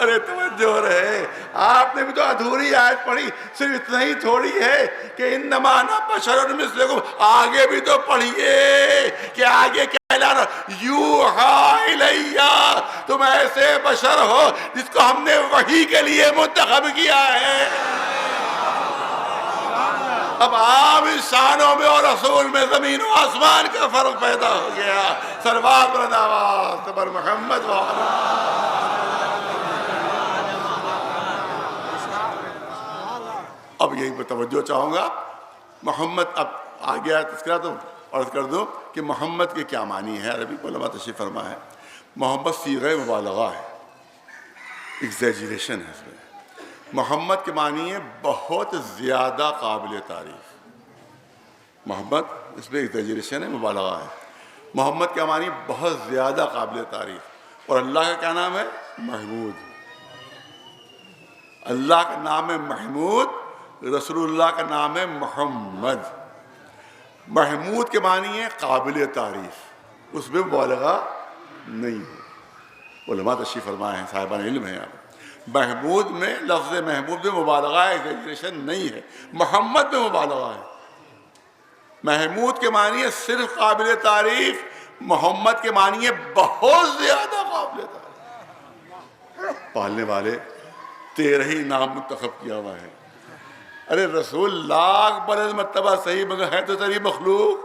ارے توجہ رہے، آپ نے بھی تو ادھوری آیت پڑھی، صرف اتنا ہی تھوڑی ہے کہ انما انا بشر مثلکم، آگے بھی تو پڑھیے کہ آگے کیا اعلان، یوحی الیہ، تم ایسے بشر ہو جس کو ہم نے وحی کے لیے منتخب کیا ہے۔ اب عام انسانوں میں اور رسول میں زمین و آسمان کا فرق پیدا ہو گیا۔ صلوات بلند آواز پر محمد اب یہی پر توجہ چاہوں گا۔ محمد اب آ گیا تذکرہ، تو عرض کر دوں کہ محمد کے کیا معنی ہے۔ عربی علماء تشریف فرما ہے، محمد صیغہ مبالغہ ہے، ایگزیجریشن ہے اس میں۔ محمد کے معنی ہے بہت زیادہ قابل تعریف۔ محمد اس میں ایگزیجریشن ہے، مبالغہ ہے۔ محمد کا معنی بہت زیادہ قابل تعریف۔ اور اللہ کا کیا نام ہے؟ محمود۔ اللہ کا نام ہے محمود، رسول اللہ کا نام ہے محمد۔ محمود کے معنی ہے قابل تعریف، اس میں مبالغہ نہیں ہے۔ علماء تشریف فرمائے ہیں، صاحبان علم ہیں آپ۔ محمود میں، لفظ محمود میں مبالغہ ہے، ایگزیجریشن نہیں ہے۔ محمد میں مبالغہ ہے۔ محمود کے معنی ہے صرف قابل تعریف، محمد کے معنی ہے بہت زیادہ قابل تعریف۔ پالنے والے 13 ہی نام منتخب کیا ہوا ہے۔ ارے رسول لاکھ برس مرتبہ صحیح، مگر ہے تو تیری مخلوق۔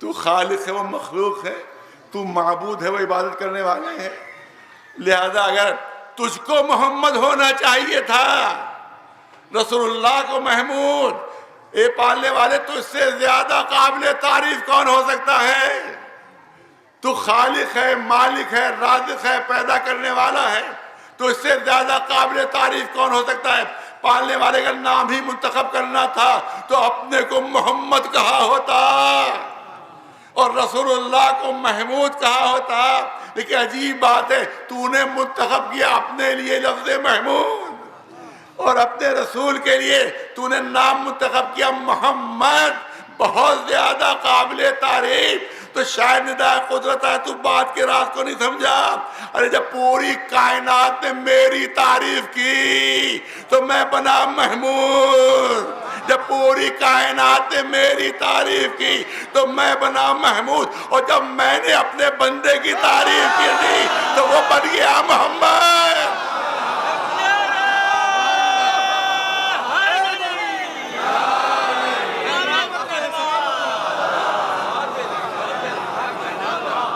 تو خالق ہے، وہ مخلوق ہے۔ تو معبود ہے، وہ عبادت کرنے والے ہیں۔ لہذا اگر تجھ کو محمد ہونا چاہیے تھا، رسول اللہ کو محمود، اے پالنے والے تو اس سے زیادہ قابل تعریف کون ہو سکتا ہے؟ تو خالق ہے، مالک ہے، رازق ہے، پیدا کرنے والا ہے، تو اس سے زیادہ قابل تعریف کون ہو سکتا ہے؟ پالنے والے کا نام ہی منتخب کرنا تھا تو اپنے کو محمد کہا ہوتا اور رسول اللہ کو محمود کہا ہوتا۔ لیکن عجیب بات ہے، تو نے منتخب کیا اپنے لیے لفظ محمود، اور اپنے رسول کے لیے تو نے نام منتخب کیا محمد، بہت زیادہ قابل تعریف۔ تو شاید ندائے قدرت ہے، تو بات کے راز کو نہیں سمجھا۔ ارے جب پوری کائنات نے میری تعریف کی تو میں بنا محمود، جب پوری کائنات نے میری تعریف کی تو میں بنا محمود، اور جب میں نے اپنے بندے کی تعریف کی تھی تو وہ بن گیا محمد۔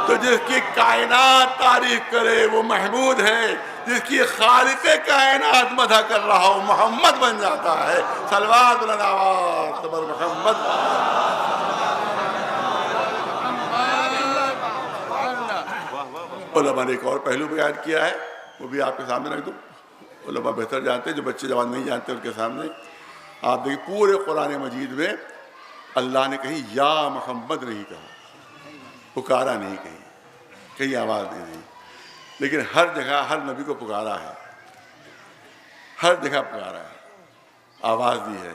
تو جس کی کائنات تعریف کرے وہ محمود ہے، جس کی خالق کائنات مدح کر رہا ہو محمد بن جاتا ہے۔ صلوات بلند آواز پر محمد۔ علماء نے ایک اور پہلو بیان کیا ہے، وہ بھی آپ کے سامنے رکھ دوں۔ علماء بہتر جانتے ہیں، جو بچے جوان نہیں جانتے ان کے سامنے آپ دیکھیں، پورے قرآن مجید میں اللہ نے کہیں یا محمد نہیں کہا، پکارا نہیں کہیں آواز نہیں، لیکن ہر جگہ ہر نبی کو پکارا ہے، ہر جگہ پکارا ہے، آواز دی ہے،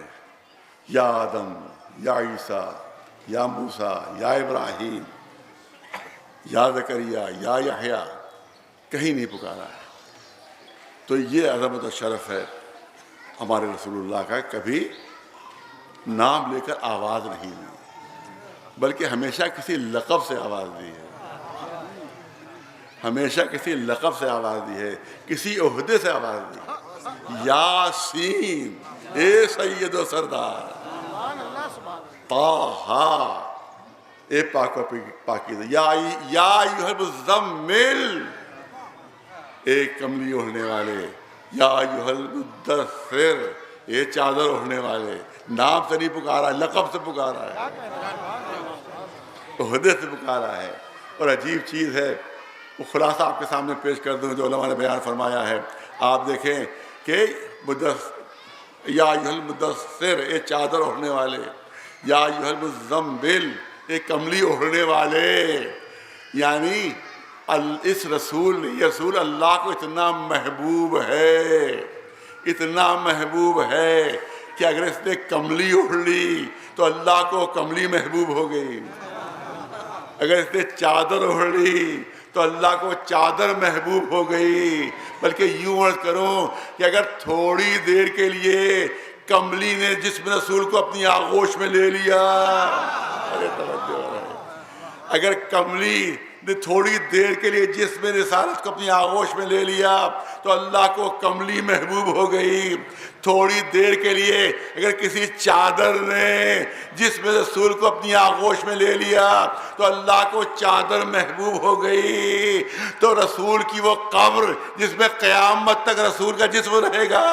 یا آدم، یا عیسیٰ، یا موسیٰ، یا ابراہیم، یا زکریا، یا یحییٰ، کہیں نہیں پکارا ہے۔ تو یہ عظمت و شرف ہے ہمارے رسول اللہ کا، کبھی نام لے کر آواز نہیں دی، بلکہ ہمیشہ کسی لقب سے آواز دی ہے، ہمیشہ کسی لقب سے آواز دی ہے، کسی عہدے سے آواز دی۔ یاسین، اے سید و سردار، طٰہٰ، اے پاک و پاکیزہ، یا ایھا المزمل، اے کملی اوڑھنے والے، یا ایھا المدثر، اے چادر اوڑھنے والے۔ نام سے نہیں پکارا، لقب سے پکارا ہے، عہدے سے پکارا ہے۔ اور عجیب چیز ہے، وہ خلاصہ آپ کے سامنے پیش کر دوں جو علماء نے بیان فرمایا ہے۔ آپ دیکھیں کہ یا ایھا المدثر، اے چادر اوڑھنے والے، یا ایھا المزمل، اے کملی اوڑھنے والے، یعنی اس رسول، یہ رسول اللہ کو اتنا محبوب ہے، اتنا محبوب ہے کہ اگر اس نے کملی اوڑھ لی تو اللہ کو کملی محبوب ہو گئی۔ اگر اس نے چادر اوڑھ لی تو اللہ کو چادر محبوب ہو گئی. بلکہ یوں عرض کروں کہ اگر تھوڑی دیر کے لیے کملی نے جسم رسول کو اپنی آغوش میں لے لیا، اگر کملی نے تھوڑی دیر کے لیے جسم رسالت کو اپنی آغوش میں لے لیا تو اللہ کو کملی محبوب ہو گئی. تھوڑی دیر کے لیے اگر کسی چادر نے جسم رسول کو اپنی آغوش میں لے لیا تو اللہ کو چادر محبوب ہو گئی. تو رسول کی وہ قبر جس میں قیامت تک رسول کا جسم رہے گا،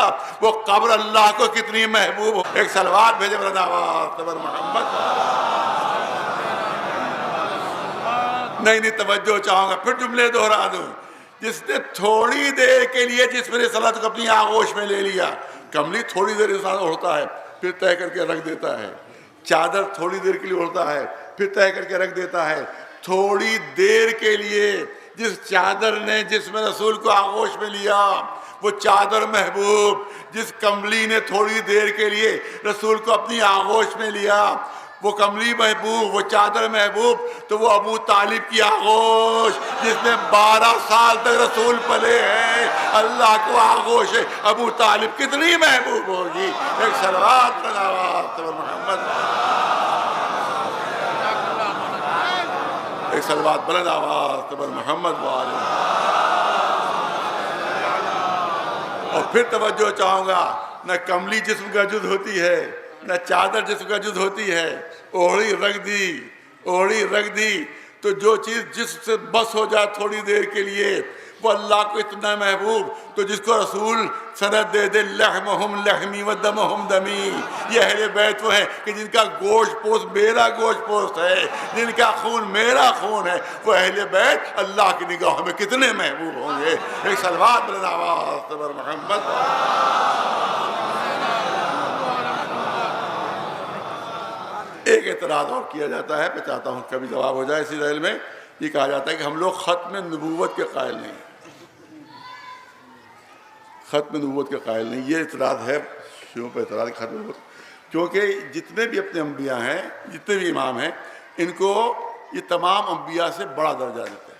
وہ قبر اللہ کو کتنی محبوب ہو. ایک صلوات بھیجے محمد. نہیں توجہ چاہوں گا، پھر جملے دہرا دوں. جس نے تھوڑی دیر کے لیے جس میں رسالت کو اپنی آغوش میں لے لیا، کملی تھوڑی دیر رسالت اڑتا ہے پھر طے کر کے رکھ دیتا ہے. چادر تھوڑی دیر کے لیے اڑتا ہے پھر طے کر کے رکھ دیتا ہے. تھوڑی دیر کے لیے جس چادر نے جس میں رسول کو آغوش میں لیا وہ چادر محبوب. جس کملی نے تھوڑی دیر کے لیے رسول کو اپنی آغوش میں لیا وہ کملی محبوب، وہ چادر محبوب. تو وہ ابو طالب کی آغوش جس میں 12 سال تک رسول پلے ہیں، اللہ کو آغوش ہے. ابو طالب کتنی محبوب ہوگی. ایک صلوات محمد، ایک صلوات بلند آواز پر محمد والے. اور پھر توجہ چاہوں گا، نہ کملی جسم کا جز ہوتی ہے نہ چادر جسم کا جز ہوتی ہے. اوڑھی رکھ دی تو جو چیز جس سے بس ہو جائے تھوڑی دیر کے لیے وہ اللہ کو اتنا محبوب. تو جس کو رسول سند دے دے لحمہم لحمی و دمہم دمی، یہ اہل بیت وہ ہیں کہ جن کا گوشت پوست میرا گوشت پوست ہے، جن کا خون میرا خون ہے. وہ اہل بیت اللہ کی نگاہوں میں کتنے محبوب ہوں گے. ایک صلوات بلند آواز پر محمد. ایک اعتراض اور کیا جاتا ہے، میں چاہتا ہوں کبھی جواب ہو جائے اسی ذیل میں. یہ کہا جاتا ہے کہ ہم لوگ ختم نبوت کے قائل نہیں، ختم نبوت کے قائل نہیں. یہ اعتراض ہے شیعوں پہ، اعتراض ہے ختم نبوت. کیونکہ جتنے بھی اپنے انبیاء ہیں، جتنے بھی امام ہیں، ان کو یہ تمام انبیاء سے بڑا درجہ دیتا ہے.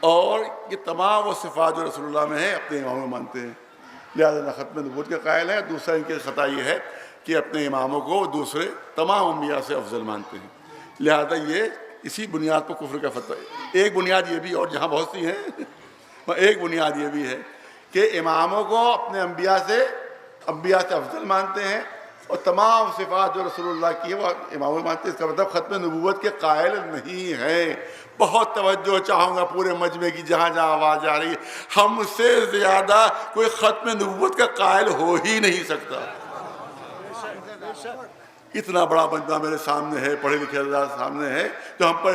اور یہ تمام وہ صفات جو رسول اللہ میں ہیں اپنے اماموں میں مانتے ہیں. لہٰذا نہ ختم نبوت کے قائل ہے. دوسرا ان کی خطا یہ ہے کہ اپنے اماموں کو دوسرے تمام انبیاء سے افضل مانتے ہیں. لہذا یہ اسی بنیاد پر کفر کا فتویٰ. ایک بنیاد یہ بھی، اور جہاں بہت سی ہیں، ایک بنیاد یہ بھی ہے کہ اماموں کو اپنے انبیاء سے افضل مانتے ہیں اور تمام صفات جو رسول اللہ کی ہے وہ اماموں مانتے ہیں. اس کا مطلب ختم نبوت کے قائل نہیں ہیں. بہت توجہ چاہوں گا پورے مجمع کی، جہاں جہاں آواز آ رہی ہے. ہم سے زیادہ کوئی ختم نبوت کا قائل ہو ہی نہیں سکتا. اتنا بڑا مجمع میرے سامنے ہے، پڑھے لکھے حضرات سامنے ہے، تو ہم پر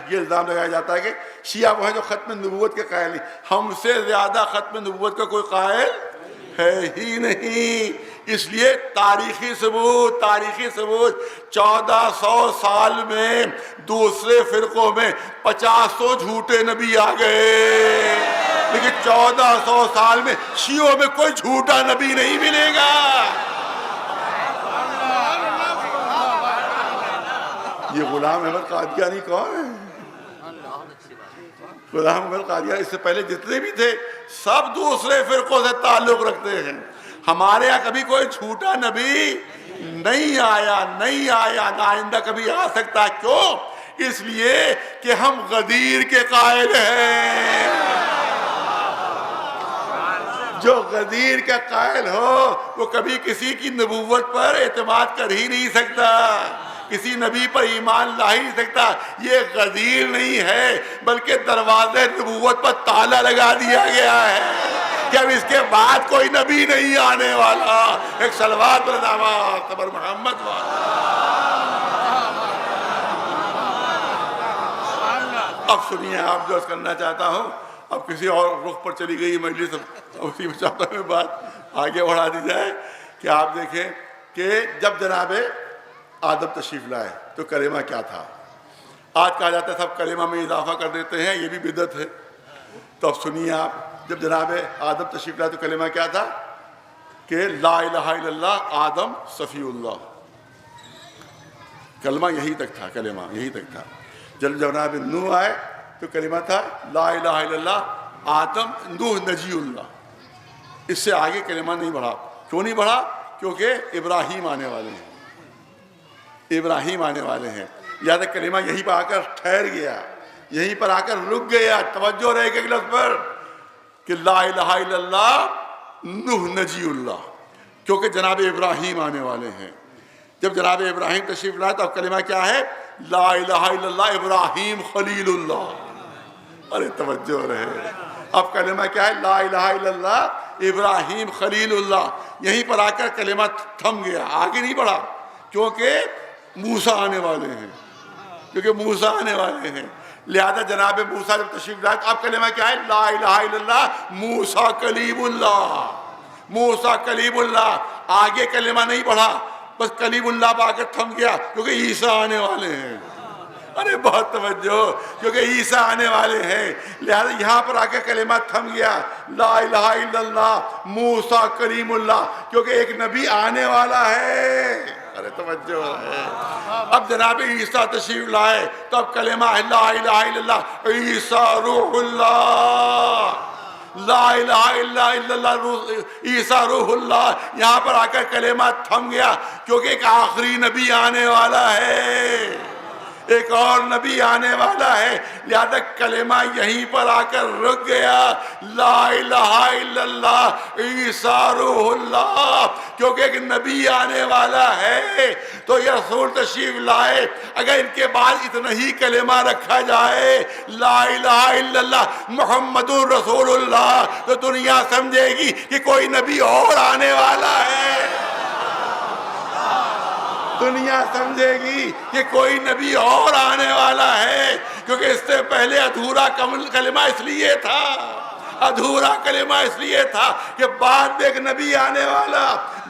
یہ الزام لگایا جاتا ہے کہ شیعہ وہ ہیں جو ختم نبوت کے قائل نہیں. ہم سے زیادہ ختم نبوت کا کوئی قائل ہے ہی نہیں. اس لیے تاریخی ثبوت 1400 سال میں دوسرے فرقوں میں 500 جھوٹے نبی آ گئے، لیکن 1400 سال میں شیعوں میں کوئی جھوٹا نبی نہیں ملے گا. یہ غلام احمد قادیانی کون ہے؟ غلام احمد قادیانی اس سے پہلے جتنے بھی تھے سب دوسرے فرقوں سے تعلق رکھتے ہیں. ہمارے یہاں کبھی کوئی جھوٹا نبی نہیں آیا، نہ آئندہ کبھی آ سکتا. کیوں؟ اس لیے کہ ہم غدیر کے قائل ہیں. جو غدیر کا قائل ہو وہ کبھی کسی کی نبوت پر اعتماد کر ہی نہیں سکتا، کسی نبی پر ایمان لا ہی نہیں سکتا. یہ غدیر نہیں ہے بلکہ دروازے نبوت پر تالا لگا دیا گیا ہے کہ اب اس کے بعد کوئی نبی نہیں آنے والا. ایک صلوات پر محمد والا. اب سنیے، آپ جو کرنا چاہتا ہوں، اب کسی اور رخ پر چلی گئی مجلس، اسی میں چاہتا ہوں بات آگے بڑھا دی جائے کہ آپ دیکھیں کہ جب جناب آدم تشریف لائے تو کلمہ کیا تھا. آج کہا جاتا ہے سب کلمہ میں اضافہ کر دیتے ہیں، یہ بھی بدعت ہے. تو اب سنیے آپ، جب جناب آدم تشریف لائے تو کلمہ کیا تھا کہ لا الہ الا اللہ آدم صفی اللہ. کلمہ یہی تک تھا، کلمہ یہی تک تھا. جب جناب نوح آئے تو کلمہ تھا لا الہ الا اللہ. آدم، نوح، نجی اللہ. اس سے آگے کلمہ نہیں بڑھا. کیوں نہیں بڑھا؟ کیونکہ ابراہیم آنے والے ہیں. ابراہیم آنے والے ہیں. یاد ہے کلمہ یہیں پر آ کر ٹھہر گیا، یہیں پر آ کر رک گیا. توجہ رہے گا لفظ پر کہ لا الہ الا اللہ نوح نجی اللہ، کیونکہ جناب ابراہیم آنے والے ہیں. جب جناب ابراہیم تشریف لائے تو اب کلمہ کیا ہے؟ لا الہ الا اللہ ابراہیم خلیل اللہ. ارے توجہ رہے. اب کلمہ کیا ہے؟ لا الہ الا اللہ ابراہیم خلیل اللہ. یہیں پر آ کر کلمہ تھم گیا، آگے نہیں بڑھا. کیونکہ موسیٰ آنے والے ہیں، لہذا جناب موسیٰ جب تشریف لائے اب کلمہ کیا ہے؟ لا الہ الا اللہ موسیٰ کلیم اللہ. موسیٰ کلیم اللہ. آگے کلمہ نہیں بڑھا، بس کلیم اللہ پہ آ کر تھم گیا کیونکہ عیسیٰ آنے والے ہیں. ارے بہت توجہ، کیونکہ عیسیٰ آنے والے ہیں لہذا یہاں پر آ کے کلمہ تھم گیا. لا الہ الا اللہ موسیٰ کلیم اللہ، کیونکہ ایک نبی آنے والا ہے. ارے توجہ ہے. اب جناب عیسیٰ تشریف لائے تو اب کلمہ ہے لا الہ الا اللہ عیسیٰ روح اللہ. لا الہ الا اللہ عیسیٰ روح اللہ. یہاں پر آ کر کلمہ تھم گیا کیونکہ ایک آخری نبی آنے والا ہے، ایک اور نبی آنے والا ہے. لہذا کلمہ یہیں پر آ کر رک گیا. لا الہ الا اللہ عیسیٰ روح اللہ، کیونکہ ایک نبی آنے والا ہے. تو یہ رسول تشریف لائے، اگر ان کے بعد اتنا ہی کلمہ رکھا جائے لا الہ الا اللہ محمد رسول اللہ، تو دنیا سمجھے گی کہ کوئی نبی اور آنے والا ہے. دنیا سمجھے گی کہ کوئی نبی اور آنے والا ہے. کیونکہ اس سے پہلے ادھورا کلمہ اس لیے تھا، ادھورا کلمہ اس لیے تھا کہ بعد میں ایک نبی آنے والا،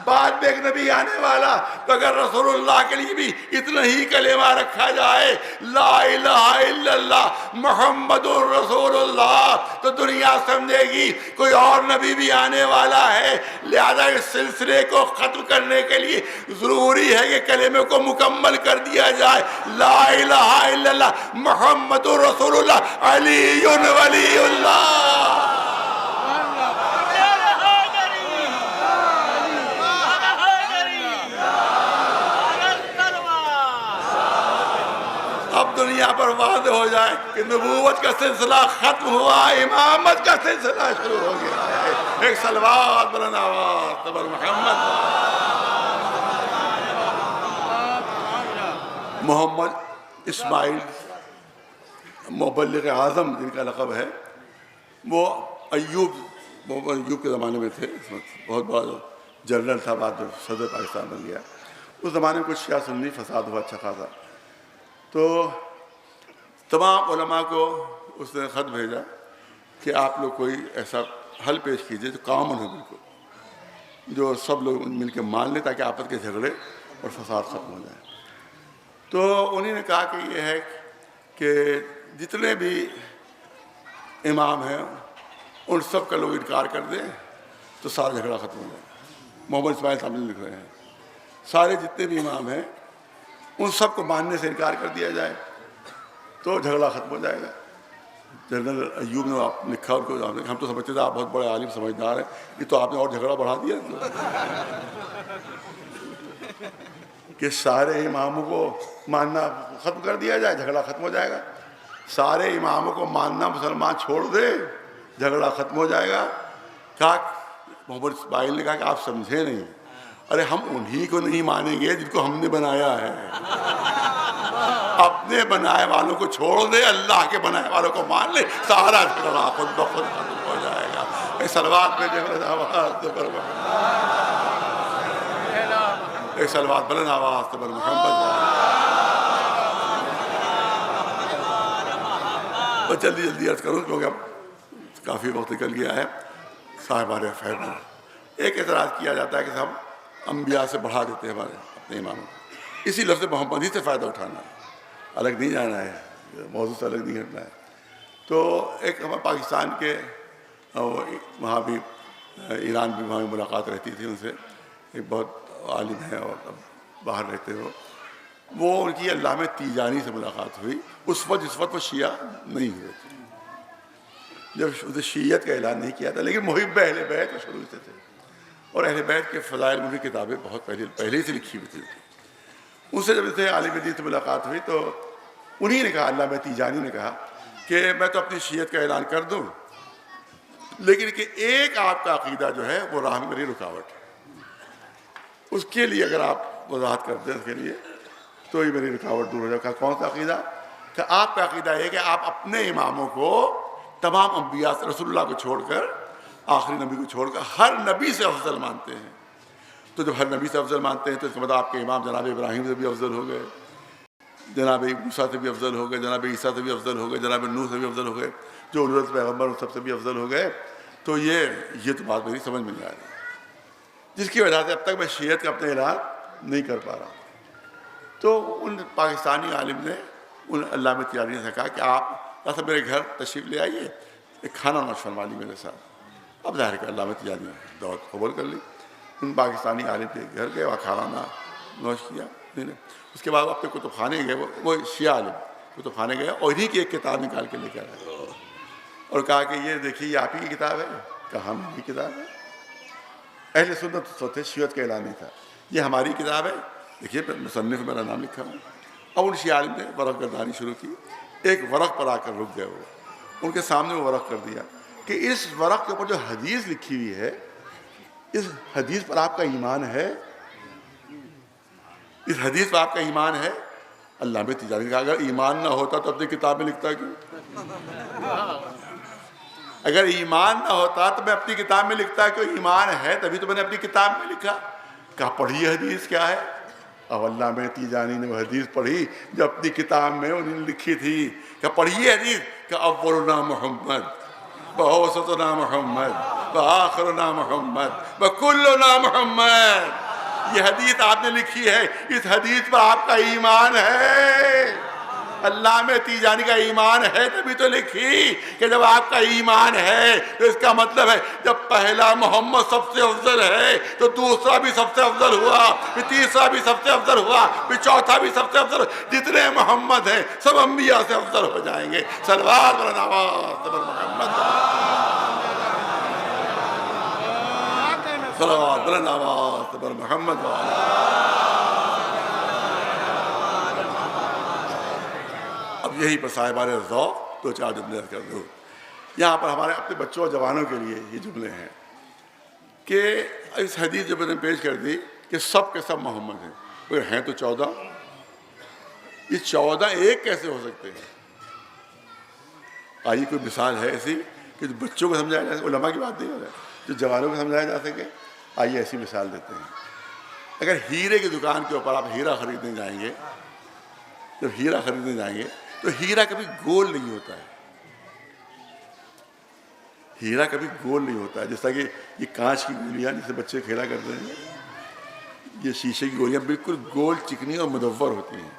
بعد میں ایک نبی آنے والا. تو اگر رسول اللہ کے لیے بھی اتنا ہی کلمہ رکھا جائے لا الہ الا اللہ محمد رسول اللہ، تو دنیا سمجھے گی کوئی اور نبی بھی آنے والا ہے. لہذا اس سلسلے کو ختم کرنے کے لیے ضروری ہے کہ کلمے کو مکمل کر دیا جائے. لا الہ الا اللہ محمد رسول اللہ علی ولی اللہ. اب دنیا پر واضح ہو جائے کہ نبوت کا سلسلہ ختم ہوا، امامت کا سلسلہ شروع ہو گیا ہے. ایک صلوات بلند آواز پر محمد. محمد اسماعیل مبلغ اعظم جن کا لقب ہے، وہ محمد ایوب کے زمانے میں تھے. اس وقت بہت بڑا جنرل تھا، بعد میں صدر پاکستان بن گیا. اس زمانے میں کچھ شیعہ سنی فساد ہوا اچھا خاصا. تو تمام علماء کو اس نے خط بھیجا کہ آپ لوگ کوئی ایسا حل پیش کیجئے جو کامن ہو، بالکل جو سب لوگ مل کے مان لیں تاکہ آپس کے جھگڑے اور فساد ختم ہو جائے. تو انہوں نے کہا کہ یہ ہے کہ جتنے بھی امام ہیں ان سب کا لوگ انکار کر دیں تو سارا جھگڑا ختم ہو جائے. محمد اسماعیل صاحب لکھ رہے ہیں سارے جتنے بھی امام ہیں ان سب کو ماننے سے انکار کر دیا جائے تو جھگڑا ختم ہو جائے گا. جنرل ایوب نے آپ لکھا ان کو، ہم تو سمجھتے تھے آپ بہت بڑے عالم سمجھدار ہیں، یہ تو آپ نے اور جھگڑا بڑھا دیا کہ سارے اماموں کو ماننا ختم کر دیا جائے، جھگڑا ختم ہو جائے گا. سارے اماموں کو ماننا مسلمان چھوڑ دے، جھگڑا ختم ہو جائے گا. کہا محمد اسماعیل نے کہا کہ آپ سمجھے نہیں. ارے ہم انہی کو نہیں مانیں گے جن کو ہم نے بنایا ہے. اپنے بنائے والوں کو چھوڑ دے، اللہ کے بنائے والوں کو مان لے، سارا جھگڑا خود بخود ختم ہو جائے گا. ایک صلوات میں بلند آواز پر ایک صلوات بلند آواز پر محمد. بس جلدی جلدی عرض کروں کیونکہ اب کافی وقت نکل گیا ہے. صاحبان فیض ایک اعتراض کیا جاتا ہے کہ ہم انبیاء سے بڑھا دیتے ہیں ہمارے اپنے اماموں. اسی لفظ محمدی سے فائدہ اٹھانا ہے، الگ نہیں جانا ہے، موضوع سے الگ نہیں ہٹنا ہے. تو ایک ہمارے پاکستان کے وہاں بھی ایران بھی وہاں ملاقات رہتی تھی ان سے. ایک بہت عالم ہے اور اب باہر رہتے ہو. وہ ان کی علامہ تیجانی سے ملاقات ہوئی اس وقت جس وقت وہ شیعہ نہیں ہوئے تھے، جب اسے شیعت کا اعلان نہیں کیا تھا، لیکن محب اہل بیت وہ شروع سے تھے، اور اہل بیت کے فضائل میں بھی کتابیں بہت پہلے سے لکھی ہوئی تھی۔ ان سے جب اسے عالم دین سے ملاقات ہوئی تو انہی نے کہا، علامہ تیجانی نے کہا کہ میں تو اپنی شیعت کا اعلان کر دوں، لیکن کہ ایک آپ کا عقیدہ جو ہے وہ راہ میں میری رکاوٹ ہے، اس کے لیے اگر آپ وضاحت کر دیں اس کے لیے تو یہ میری رکاوٹ دور ہو جائے۔ کہا کون سا عقیدہ؟ کہ آپ کا عقیدہ یہ کہ آپ اپنے اماموں کو، تمام انبیاء سے، رسول اللہ کو چھوڑ کر، آخری نبی کو چھوڑ کر ہر نبی سے افضل مانتے ہیں۔ تو جب ہر نبی سے افضل مانتے ہیں تو اس کا مطلب آپ کے امام جناب ابراہیم سے بھی افضل ہو گئے، جناب موسیٰ سے بھی افضل ہو گئے، جناب عیسیٰ سے بھی افضل ہو گئے، جناب نوح سے بھی افضل ہو گئے، جو اولو پیغمبر سب سے بھی افضل ہو گئے۔ تو یہ تو بات میری سمجھ میں نہیں آ رہی، جس کی وجہ سے اب تک میں شیعت کا اپنا اعلان نہیں کر پا رہا ہوں۔ تو ان پاکستانی عالم نے ان علامہ تیجانی سے کہا کہ آپ میرے گھر تشریف لے آئیے، ایک کھانا نوش فرما لی میرے ساتھ۔ اب ظاہر کہ علامہ تیجانی نے دعوت قبول کر لی، ان پاکستانی عالم کے گھر گئے، وہاں کھانا نوش کیا۔ اس کے بعد اپنے کتب خانے گئے، وہ شیعہ عالم کتب خانے گئے اور انہی کی ایک کتاب نکال کے لے کے آئے اور کہا کہ یہ دیکھیے یہ آپ ہی کی کتاب ہے۔ کہا ہم کی کتاب ہے، اہل سنت تو تھے، شیعت کا اعلان نہیں تھا، یہ ہماری کتاب ہے، دیکھیے مصنف میرا نام لکھا ہوا۔ اب ان شیعہ عالم نے ورق گردانی شروع کی، ایک ورق پر آ کر رک گئے، وہ ان کے سامنے وہ ورق کر دیا کہ اس ورق کے اوپر جو حدیث لکھی ہوئی ہے، اس حدیث پر آپ کا ایمان ہے؟ اس حدیث پر آپ کا ایمان ہے؟ علامہ تیجانی نے کہا اگر ایمان نہ ہوتا تو اپنی کتاب میں لکھتا کیوں؟ اگر ایمان نہ ہوتا تو میں اپنی کتاب میں لکھتا کہ ایمان ہے تبھی تو میں نے اپنی کتاب میں لکھا۔ کہا پڑھیے حدیث کیا ہے؟ اب علامہ تیجانی نے وہ حدیث پڑھی جو اپنی کتاب میں انہوں نے لکھی تھی۔ کہ پڑھیے حدیث کہ اولنا محمد وأوسطنا محمد وآخرنا محمد وکلنا محمد۔ یہ حدیث آپ نے لکھی ہے، اس حدیث پر آپ کا ایمان ہے؟ علامہ تیجانی کا ایمان ہے تبھی تو لکھی کہ جب آپ کا ایمان ہے تو اس کا مطلب ہے جب پہلا محمد سب سے افضل ہے تو دوسرا بھی سب سے افضل ہوا، پھر تیسرا بھی سب سے افضل ہوا، پھر چوتھا بھی سب سے افضل ہوا۔ جتنے محمد ہیں سب انبیاء سے افضل ہو جائیں گے۔ صلوات بر نواز بر محمد، صلوات بر نواز بر محمد۔ اب یہی پر صاحبان ذوق دو چار جملے کر دو۔ یہاں پر ہمارے اپنے بچوں اور جوانوں کے لیے یہ جملے ہیں کہ اس حدیث جو میں نے پیش کر دی کہ سب کے سب محمد ہیں، مگر ہیں تو 14۔ یہ 14 ایک کیسے ہو سکتے ہیں؟ آئیے کوئی مثال ہے ایسی کہ جو بچوں کو سمجھایا جا سکے، علماء کی بات نہیں ہو رہا ہے، جو جوانوں کو سمجھایا جا سکے۔ آئیے ایسی مثال دیتے ہیں۔ اگر ہیرے کی دکان کے اوپر آپ ہیرا خریدنے جائیں گے، جب ہیرا خریدنے جائیں گے تو ہیرا کبھی گول نہیں ہوتا ہے، ہیرا کبھی گول نہیں ہوتا ہے۔ جیسا کہ یہ کانچ کی گولیاں جسے بچے کھیلا کرتے ہیں، یہ شیشے کی گولیاں بالکل گول، چکنی اور مدور ہوتی ہیں،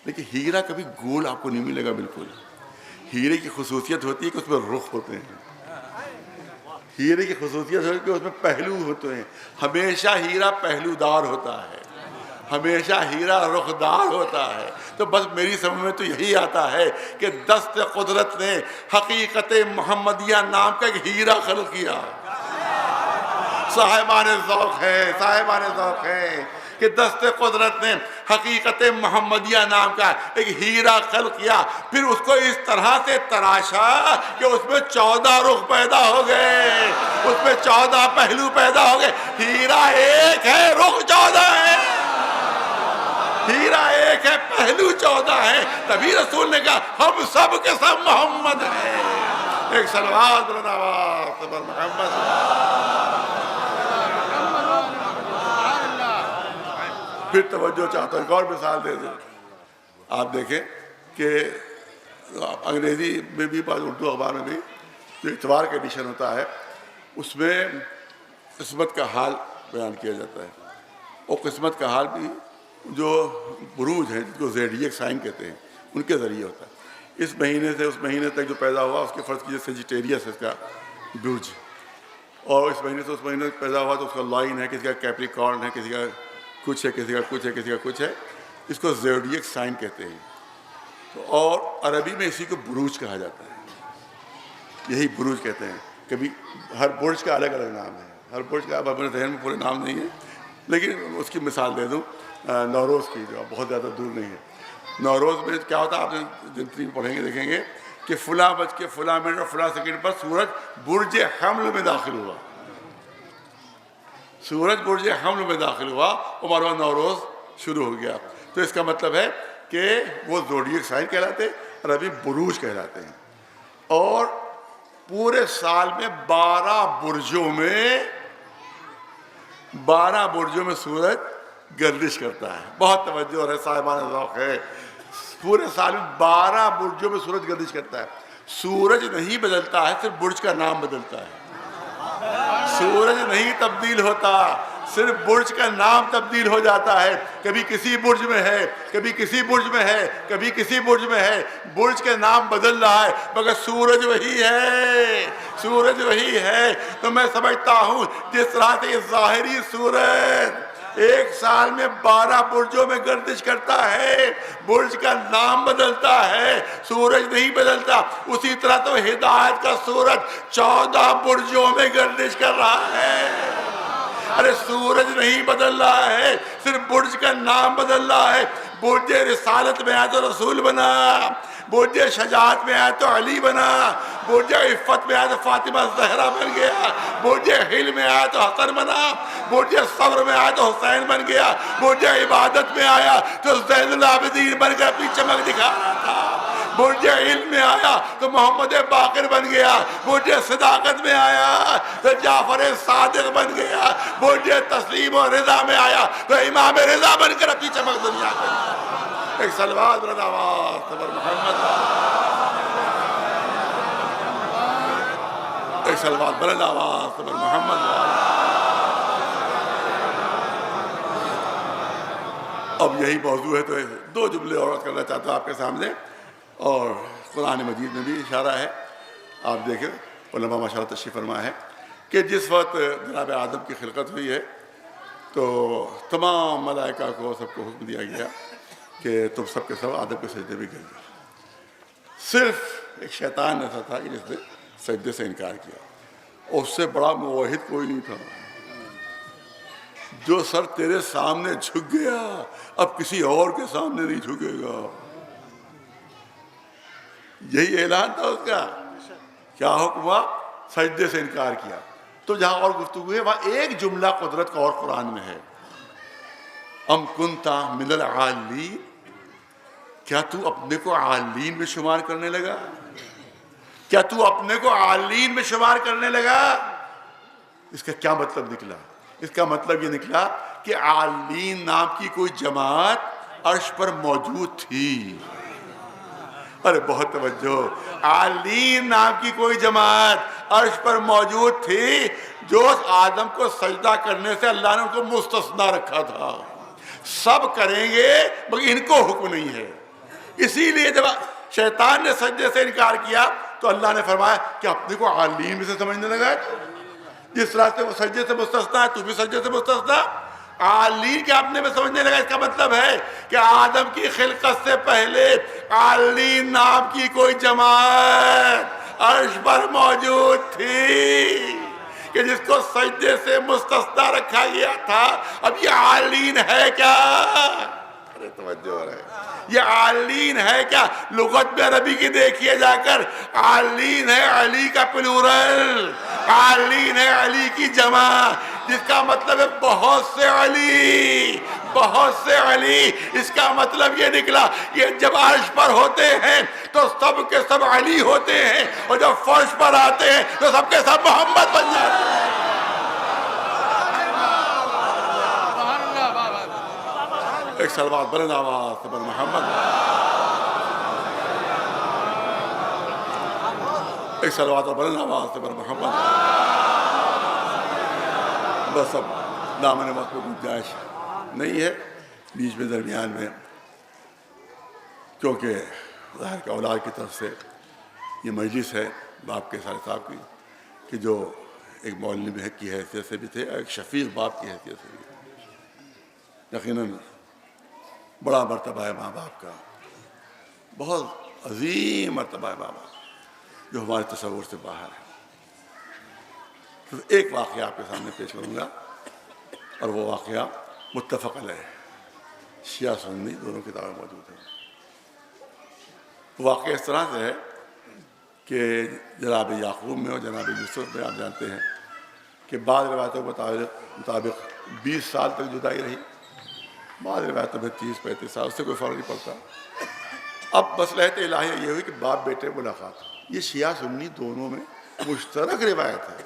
لیکن ہیرا کبھی گول آپ کو نہیں ملے گا بالکل۔ ہیرے کی خصوصیت ہوتی ہے کہ اس میں رخ ہوتے ہیں، ہیرے کی خصوصیت ہوتی ہے کہ اس میں پہلو ہوتے ہیں۔ ہمیشہ ہیرا پہلو دار ہوتا ہے، ہمیشہ ہیرا رخدار ہوتا ہے۔ تو بس میری سمجھ میں تو یہی آتا ہے کہ دست قدرت نے حقیقت محمدیہ نام کا ایک ہیرا خلق کیا۔ صاحبان ذوق ہے، صاحبان ذوق ہے کہ دست قدرت نے حقیقت محمدیہ نام کا ایک ہیرا خلق کیا، پھر اس کو اس طرح سے تراشا کہ اس میں 14 رخ پیدا ہو گئے، اس میں 14 پہلو پیدا ہو گئے۔ ہیرا ایک ہے، رخ 14 ہے، ہیرا ایک ہے، پہلو 14 ہے۔ تبھی رسول نے کہا ہم سب کے سب محمد ہیں۔ ایک صلوات بر نواز بر محمد۔ پھر توجہ چاہتا ہوں، ایک اور مثال دے دوں۔ آپ دیکھیں کہ انگریزی میں بھی، بعض اردو اخبار میں بھی جو اتوار کا ایڈیشن ہوتا ہے اس میں قسمت کا حال بیان کیا جاتا ہے، اور قسمت کا حال بھی جو بروج ہیں جس کو زیڈیک سائن کہتے ہیں ان کے ذریعے ہوتا ہے۔ اس مہینے سے اس مہینے تک جو پیدا ہوا اس کے فرض کیجیے سیجیٹیریس ہے اس کا برج، اور اس مہینے سے اس مہینے تک پیدا ہوا تو اس کا لائن ہے، کسی کا کیپریکارن ہے، کسی کا کچھ ہے، کسی کا کچھ ہے، کسی کا کچھ ہے۔ اس کو زوڈیک سائن کہتے ہیں. تو اور عربی میں اسی کو بروج کہا جاتا ہے. یہی بروج کہتے ہیں. کبھی ہر برج کا الگ الگ نام ہے. ہر برج کا اب اپنے ذہن میں پورے نام نہیں ہے, لیکن اس کی مثال دے دوں نوروز کی, جو بہت زیادہ دور نہیں ہے. نوروز میں کیا ہوتا ہے, آپ جتنی پڑھیں گے دیکھیں گے کہ فلاں بج کے فلاں منٹ اور فلاں سیکنڈ پر سورج برج حمل میں داخل ہوا. سورج برج حمل میں داخل ہوا اور مارو نوروز شروع ہو گیا. تو اس کا مطلب ہے کہ وہ زوڈیک سائن کہلاتے ہیں, عربی بروج کہلاتے ہیں. اور پورے سال میں 12 برجوں میں سورج گردش کرتا ہے. بہت توجہ ہے صاحبان ذوق ہے. پورے سال میں 12 برجوں میں سورج گردش کرتا ہے. سورج نہیں بدلتا ہے, صرف برج کا نام بدلتا ہے. سورج نہیں تبدیل ہوتا, صرف برج کا نام تبدیل ہو جاتا ہے. کبھی کسی برج میں ہے, کبھی کسی برج میں ہے, کبھی کسی برج میں ہے. برج کے نام بدل رہا ہے مگر سورج وہی ہے, سورج وہی ہے. تو میں سمجھتا ہوں جس طرح سے یہ ظاہری سورج ایک سال میں 12 برجوں میں گردش کرتا ہے, برج کا نام بدلتا ہے, سورج نہیں بدلتا, اسی طرح تو ہدایت کا سورج 14 برجوں میں گردش کر رہا ہے. ارے سورج نہیں بدل رہا ہے, صرف برج کا نام بدل رہا ہے. برج رسالت میں آیا تو رسول بنا, برج شجاعت میں آیا تو علی بنا, برج عفت میں آیا تو فاطمہ زہرا بن گیا, برج حلم میں آیا تو حسن بنا, برج صبر میں آیا تو حسین بن گیا, برج عبادت میں آیا تو زین العابدین بن کر اپنی چمک دکھا رہا تھا, برج علم میں آیا تو محمد باقر بن گیا, برج صداقت میں آیا تو جعفر صادق بن گیا, برج تسلیم و رضا میں آیا تو امام رضا بن کر اپنی چمک دنیا کر. ایک صلوات بلند آواز پر محمد, ایک صلوات بلند آواز پر محمد. اب یہی موضوع ہے تو 2 جملے اور کرنا چاہتا ہوں آپ کے سامنے, اور قرآن مجید میں بھی اشارہ ہے. آپ دیکھیں علماء ماشاءاللہ تشریف فرما ہے کہ جس وقت جناب آدم کی خلقت ہوئی ہے تو تمام ملائکہ کو سب کو حکم دیا گیا کہ تم سب کے سب آدم کے سجدے میں گر جاؤ. صرف ایک شیطان ایسا تھا کہ جس نے سجدے سے انکار کیا, اور اس سے بڑا موحد کوئی نہیں تھا. جو سر تیرے سامنے جھک گیا اب کسی اور کے سامنے نہیں جھکے گا. یہی اعلان تھا اس کا. کیا حکم ہوا؟ سجدے سے انکار کیا. تو جہاں اور گفتگو ہے وہاں ایک جملہ قدرت کا اور قرآن میں ہے, ام کنتا من العالین, کیا تو اپنے کو عالین میں شمار کرنے لگا؟ کیا تو اپنے کو عالین میں شمار کرنے لگا؟ اس کا کیا مطلب نکلا؟ اس کا مطلب یہ نکلا کہ عالین نام کی کوئی جماعت عرش پر موجود تھی. ارے بہت توجہ, عالین نام کی کوئی جماعت عرش پر موجود تھی جو آدم کو سجدہ کرنے سے اللہ نے ان کو مستثنا رکھا تھا. سب کریں گے مگر ان کو حکم نہیں ہے. اسی لیے جب شیطان نے سجدے سے انکار کیا تو اللہ نے فرمایا کہ اپنے کو عالین میں سے سمجھنے لگا. جس طرح سے وہ سجدے سے مستثنا ہے تو بھی سجدے سے مستثنا. عالین کے اپنے میں سمجھنے لگا. اس کا مطلب ہے کہ آدم کی خلقت سے پہلے عالین نام کی کوئی جماعت عرش پر موجود تھی کہ جس کو سجدے سے مستثنا رکھا گیا تھا. اب یہ عالین ہے کیا؟ ارے توجہ ہے, یہ عالین ہے کیا؟ لغت میں عربی کی دیکھیے جا کر, عالین ہے علی کا پلورل, عالین ہے علی کی جمع, جس کا مطلب ہے بہت سے علی, بہت سے علی. اس کا مطلب یہ نکلا یہ جب عرش پر ہوتے ہیں تو سب کے سب علی ہوتے ہیں, اور جب فرش پر آتے ہیں تو سب کے سب محمد بن جاتے ہیں. ایک صلوات بلند آواز پر محمد, ایک صلوات بلند آواز پر محمد. بس اب دامن وقت میں گنجائش نہیں ہے بیچ میں درمیان میں, کیونکہ ظاہر کہ اولاد کی طرف سے یہ مجلس ہے باپ کے سارے صاحب کی, کہ جو ایک معلم کی حیثیت سے بھی تھے, ایک شفیق باپ کی حیثیت سے بھی. یقیناً بڑا مرتبہ ہے ماں باپ کا، بہت عظیم مرتبہ ہے ماں باپ، جو ہمارے تصور سے باہر ہے۔ تو ایک واقعہ آپ کے سامنے پیش کروں گا، اور وہ واقعہ متفق علیہ، شیعہ سنی دونوں کتابیں موجود ہیں۔ واقعہ اس طرح سے ہے کہ جناب یعقوب میں اور جناب یوسف میں آپ جانتے ہیں کہ بعض روایتوں کے مطابق 20 سال تک جدائی رہی، بعض روایتوں میں 30-35 سال، اس سے کوئی فرق نہیں پڑتا۔ اب مصلحت الہیہ یہ ہوئی کہ باپ بیٹے ملاقات، یہ شیعہ سنی دونوں میں مشترک روایت ہے،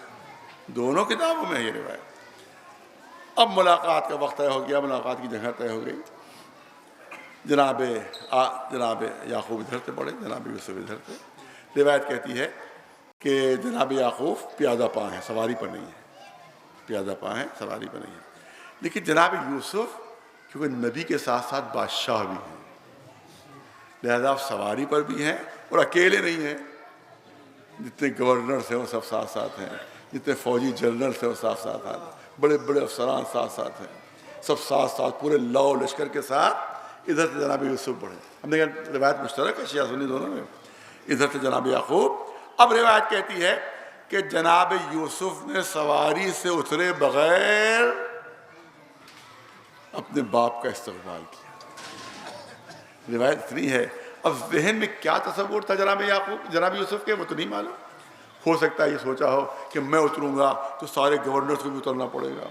دونوں کتابوں میں ہے یہ روایت۔ اب ملاقات کا وقت طے ہو گیا، ملاقات کی جگہ طے ہو گئی، جناب یعقوب ادھر سے پڑے، جناب یوسف ادھر سے۔ روایت کہتی ہے کہ جناب یعقوب پیادہ پا ہیں، سواری پر نہیں ہے، پیادہ پا ہیں، سواری پر نہیں ہے، لیکن جناب یوسف کیونکہ نبی کے ساتھ ساتھ بادشاہ بھی ہیں، لہذا آپ سواری پر بھی ہیں اور اکیلے نہیں ہیں، جتنے گورنرز ہیں وہ سب ساتھ ساتھ ہیں، جتنے فوجی جنرلز ہیں وہ ساتھ ساتھ ہیں، بڑے بڑے افسران ساتھ ساتھ ہیں، سب ساتھ ساتھ پورے لاؤ لشکر کے ساتھ ادھر سے جناب یوسف بڑھے۔ ہم نے کہا روایت مشترک ہے شیعہ سنی دونوں میں، ادھر سے جناب یعقوب۔ اب روایت کہتی ہے کہ جناب یوسف نے سواری سے اترے بغیر اپنے باپ کا استقبال کیا۔ روایت اتنی ہے، اب ذہن میں کیا تصور تھا جناب یوسف کے وہ تو نہیں معلوم، ہو سکتا ہے یہ سوچا ہو کہ میں اتروں گا تو سارے گورنرز کو بھی اترنا پڑے گا،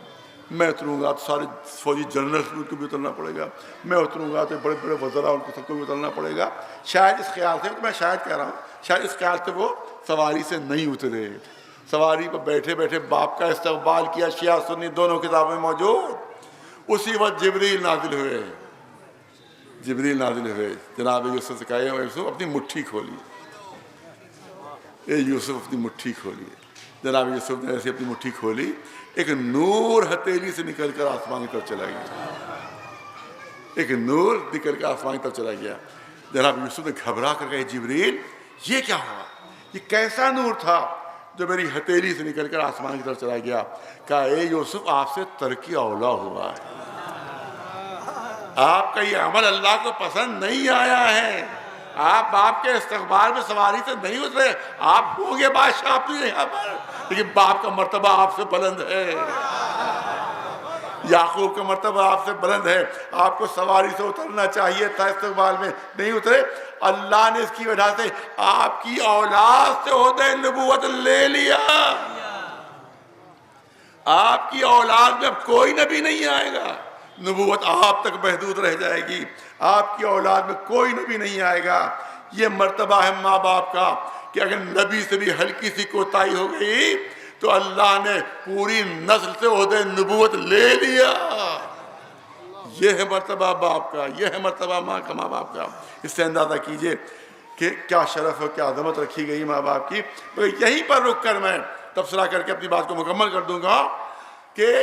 میں اتروں گا تو سارے فوجی جنرلز کو بھی اترنا پڑے گا، میں اتروں گا تو بڑے بڑے وزراء ان کو سب کو بھی اترنا پڑے گا، شاید اس خیال سے، میں شاید کہہ رہا ہوں، شاید اس خیال سے وہ سواری سے نہیں اترے، سواری پر بیٹھے بیٹھے باپ کا استقبال کیا۔ شیعہ سنی دونوں کتابوں میں موجود۔ اسی وقت جبریل نازل ہوئے، جناب یوسف سے کہا یوسف اپنی مٹھی کھولیے، یوسف اپنی مٹھی کھولیے۔ جناب یوسف نے ایسے اپنی مٹھی کھولی، ایک نور ہتھیلی سے نکل کر آسمان کی طرف چلا گیا، ایک نور نکل کر آسمان کی طرف چلا گیا۔ جناب یوسف نے گھبرا کر کہا جبریل یہ کیا ہوا، یہ کیسا نور تھا جو میری ہتھیلی سے نکل کر آسمان کی طرف چلا گیا؟ کہا اے یوسف آپ سے ترک اولا ہوا ہے، آپ کا یہ عمل اللہ کو پسند نہیں آیا ہے، آپ باپ کے استقبال میں سواری سے نہیں اترے، آپ ہوں گے بادشاہ اپنی یہاں پر، لیکن باپ کا مرتبہ آپ سے بلند ہے، یعقوب کا مرتبہ آپ سے بلند ہے، آپ کو سواری سے اترنا چاہیے تھا، استقبال میں نہیں اترے۔ اللہ نے اس کی وجہ سے آپ کی اولاد سے عہدہ نبوت لے لیا، آپ کی اولاد میں اب کوئی نبی نہیں آئے گا، نبوت آپ تک محدود رہ جائے گی، آپ کی اولاد میں کوئی نبی نہیں آئے گا۔ یہ مرتبہ ہے ماں باپ کا کہ اگر نبی سے بھی ہلکی سی کوتاہی ہو گئی تو اللہ نے پوری نسل سے عہدہ نبوت لے لیا۔ یہ ہے مرتبہ باپ کا، یہ ہے مرتبہ ماں باپ کا۔ اس سے اندازہ کیجئے کہ کیا شرف اور کیا عظمت رکھی گئی ماں باپ کی۔ یہیں پر رک کر میں تبصرہ کر کے اپنی بات کو مکمل کر دوں گا کہ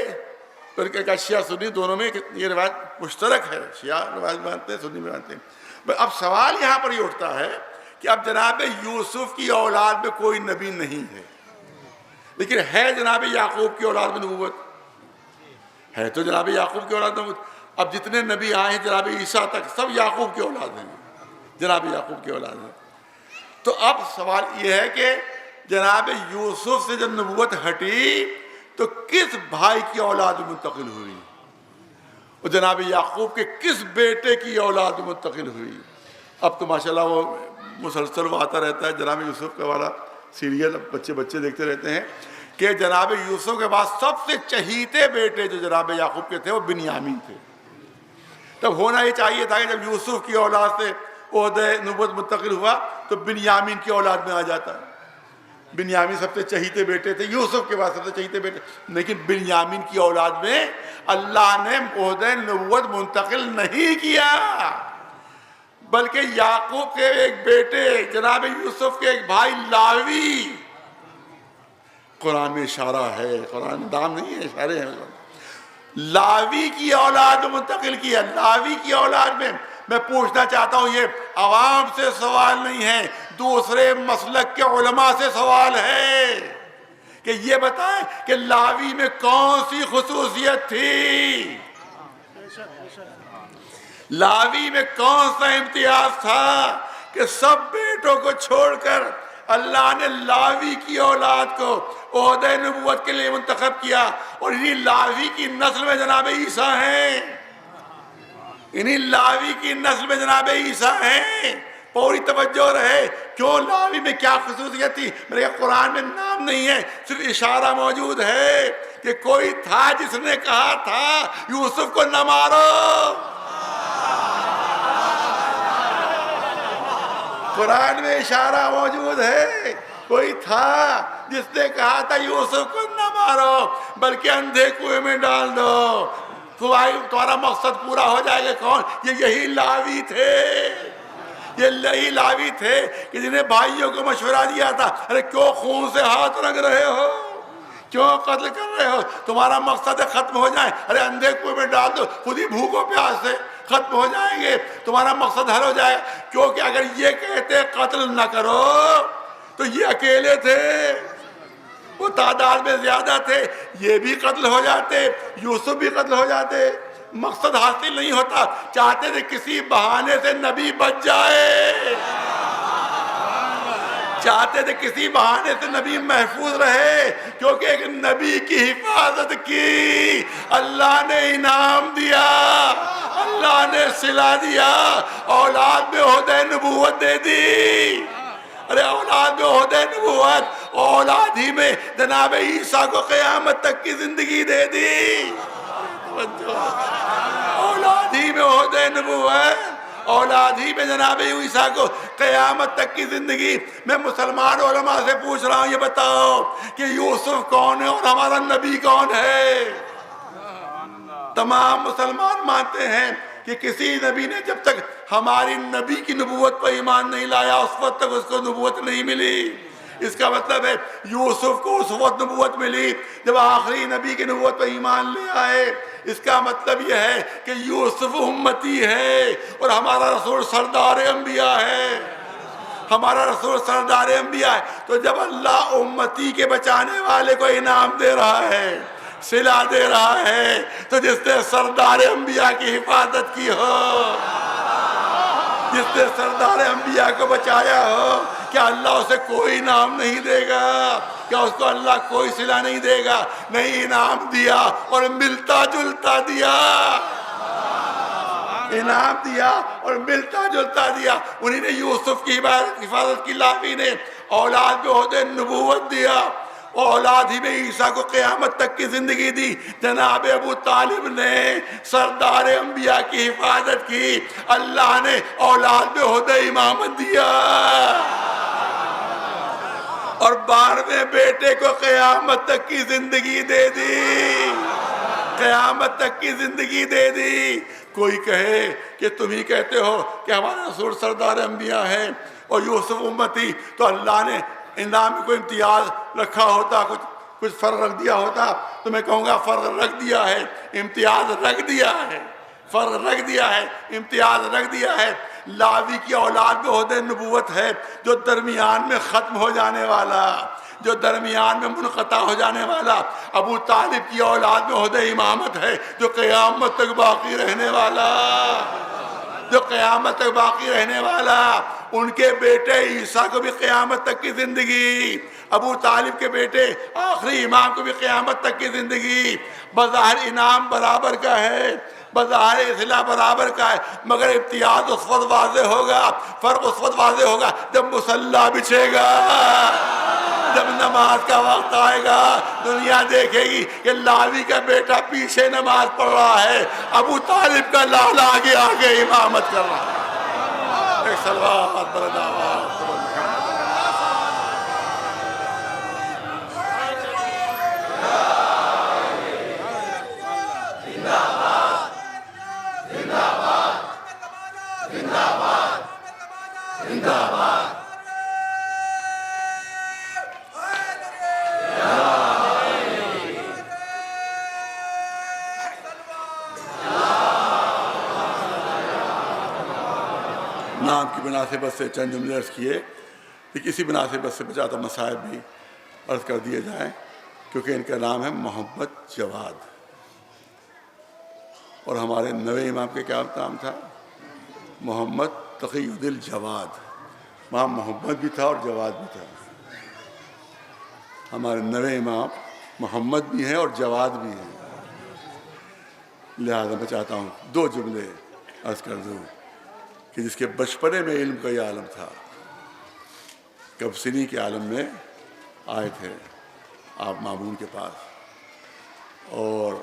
شیعہ سنی دونوں میں یہ روایت مشترک ہے، شیعہ روایت مانتے ہیں، سنی مانتے ہیں۔ اب سوال یہاں پر یہ اٹھتا ہے کہ اب جناب یوسف کی اولاد میں کوئی نبی نہیں ہے، لیکن ہے جناب یعقوب کی اولاد میں نبوت ہے، تو جناب یعقوب کی اولاد میں نبوت۔ اب جتنے نبی آئے ہیں جناب عیسیٰ تک سب یعقوب کی اولاد ہیں، جناب یعقوب کی اولاد ہیں۔ تو اب سوال یہ ہے کہ جناب یوسف سے جب نبوت ہٹی تو کس بھائی کی اولاد منتقل ہوئی، اور جناب یعقوب کے کس بیٹے کی اولاد منتقل ہوئی؟ اب تو ماشاءاللہ وہ مسلسل وہ آتا رہتا ہے جناب یوسف کا والا سیریل، بچے دیکھتے رہتے ہیں کہ جناب یوسف کے بعد سب سے چہیتے بیٹے جو جناب یعقوب کے تھے وہ بنیامین تھے۔ تب ہونا یہ چاہیے تھا کہ جب یوسف کی اولاد سے عہدہ نبوت منتقل ہوا تو بنیامین کی اولاد میں آ جاتا ہے۔ بنیامین سب سے چہیتے بیٹے تھے، یوسف کے بعد سب سے چہیتے بیٹے، لیکن بنیامین کی اولاد میں اللہ نے عہدہ نبوت منتقل نہیں کیا، بلکہ یعقوب کے ایک بیٹے جناب یوسف کے ایک بھائی لاوی، قرآن میں اشارہ ہے، قرآن دام نہیں ہے، اشارے ہیں، لاوی کی اولاد منتقل کیا۔ لاوی کی اولاد میں پوچھنا چاہتا ہوں، یہ عوام سے سوال نہیں ہے، دوسرے مسلک کے علماء سے سوال ہے کہ یہ بتائیں کہ لاوی میں کون سی خصوصیت تھی؟ لاوی میں کون سا امتیاز تھا کہ سب بیٹوں کو چھوڑ کر اللہ نے لاوی کی اولاد کو عہدۂ نبوت کے لیے منتخب کیا، اور انہی لاوی کی نسل میں جناب عیسیٰ ہیں، انہی لاوی کی نسل میں جناب عیسیٰ ہیں۔ پوری توجہ رہے، کیوں لاوی میں کیا خصوصیت تھی؟ میرے قرآن میں نام نہیں ہے، صرف اشارہ موجود ہے کہ کوئی تھا جس نے کہا تھا یوسف کو نہ مارو۔ قرآن میں اشارہ موجود ہے، کوئی تھا جس نے کہا تھا یوسف کو نہ مارو بلکہ اندھے کنویں میں ڈال دو، تمہارا مقصد پورا ہو جائے گا۔ کون؟ یہی لاوی تھے، یہی لاوی تھے کہ جنہیں بھائیوں کو مشورہ دیا تھا، ارے کیوں خون سے ہاتھ رنگ رہے ہو، کیوں قتل کر رہے ہو، تمہارا مقصد ہے ختم ہو جائیں، ارے اندھے کنویں میں ڈال دو، خود ہی بھوک و پیاس سے ختم ہو جائیں گے، تمہارا مقصد حل ہو جائے گا۔ کیونکہ اگر یہ کہتے قتل نہ کرو تو یہ اکیلے تھے، وہ تعداد میں زیادہ تھے، یہ بھی قتل ہو جاتے، یوسف بھی قتل ہو جاتے، مقصد حاصل نہیں ہوتا۔ چاہتے تھے کسی بہانے سے نبی بچ جائے، چاہتے تھے کسی بہانے سے نبی محفوظ رہے، کیونکہ ایک نبی کی حفاظت کی اللہ نے انعام دیا، اللہ نے صلہ دیا، اولاد میں عہدۂ نبوت دے دی۔ ارے اولاد میں عہدۂ نبوت، اولاد ہی میں جناب عیسیٰ کو قیامت تک کی زندگی دے دی۔ اولاد ہی میں عہدۂ نبوت، اولاد ہی میں جناب عیسیٰ کو قیامت تک کی زندگی۔ میں مسلمان علماء سے پوچھ رہا ہوں، یہ بتاؤ کہ یوسف کون ہے اور ہمارا نبی کون ہے؟ تمام مسلمان مانتے ہیں کہ کسی نبی نے جب تک ہماری نبی کی نبوت پر ایمان نہیں لایا اس وقت تک اس کو نبوت نہیں ملی۔ اس کا مطلب ہے یوسف کو اس وقت نبوت ملی جب آخری نبی کی نبوت پر ایمان لے آئے۔ اس کا مطلب یہ ہے کہ یوسف امتی ہے اور ہمارا رسول سردار انبیاء ہے، ہمارا رسول سردار انبیاء ہے۔ تو جب اللہ امتی کے بچانے والے کو انعام دے رہا ہے، صلہ دے رہا ہے، تو جس نے سردار انبیاء کی حفاظت کی ہو، جس نے سردار انبیاء کو بچایا ہو، کیا اللہ اسے کوئی انعام نہیں دے گا؟ کیا اس کو اللہ کوئی صلہ نہیں دے گا؟ نہیں، انعام دیا اور ملتا جلتا دیا، انعام دیا اور ملتا جلتا دیا۔ انہی نے یوسف کی حفاظت کی، لاوی نے اولاد میں عہدۂ نبوت دیا، اولاد ہی میں عیسیٰ کو قیامت تک کی زندگی دی۔ جناب ابو طالب نے سردار انبیاء کی حفاظت کی، اللہ نے اولاد میں عہدۂ امامت دیا، اور 12ویں بیٹے کو قیامت تک کی زندگی دے دی، قیامت تک کی زندگی دے دی۔ کوئی کہے کہ تم ہی کہتے ہو کہ ہمارا رسول سردار انبیاء ہے اور یوسف امتی، تو اللہ نے انعام میں کوئی امتیاز رکھا ہوتا، کچھ فرق رکھ دیا ہوتا، تو میں کہوں گا فرق رکھ دیا ہے، امتیاز رکھ دیا ہے، فرق رکھ دیا ہے، امتیاز رکھ دیا ہے۔ لاوی کی اولاد میں عہدۂ نبوت ہے جو درمیان میں ختم ہو جانے والا، جو درمیان میں منقطع ہو جانے والا۔ ابو طالب کی اولاد میں عہدۂ امامت ہے جو قیامت تک باقی رہنے والا، جو قیامت تک باقی رہنے والا۔ ان کے بیٹے عیسیٰ کو بھی قیامت تک کی زندگی، ابو طالب کے بیٹے آخری امام کو بھی قیامت تک کی زندگی۔ بظاہر انعام برابر کا ہے، بظاہر اصلاح برابر کا ہے، مگر امتیاز اس وقت واضح ہوگا، فرق اس وقت واضح ہوگا جب مصلی بچھے گا، جب نماز کا وقت آئے گا۔ دنیا دیکھے گی کہ لاوی کا بیٹا پیچھے نماز پڑھ رہا ہے، ابو طالب کا لالا آگے آگے امامت کر رہا ہے۔ ایک صلوات بلند آواز نام کی مناسبت سے چند جملے عرض کیے کہ کسی مناسبت سے بچاتا مصائب بھی عرض کر دیے جائیں، کیونکہ ان کا نام ہے محمد جواد۔ اور ہمارے نوے امام کا کیا نام تھا؟ محمد تقی الدل جواد، وہاں محمد بھی تھا اور جواد بھی تھا۔ ہمارے نوے امام محمد بھی ہیں اور جواد بھی ہیں۔ لہذا میں چاہتا ہوں 2 جملے عرض کر دوں کہ جس کے بچپنے میں علم کا یہ عالم تھا، کب سنی کے عالم میں آئے تھے آپ مامون کے پاس، اور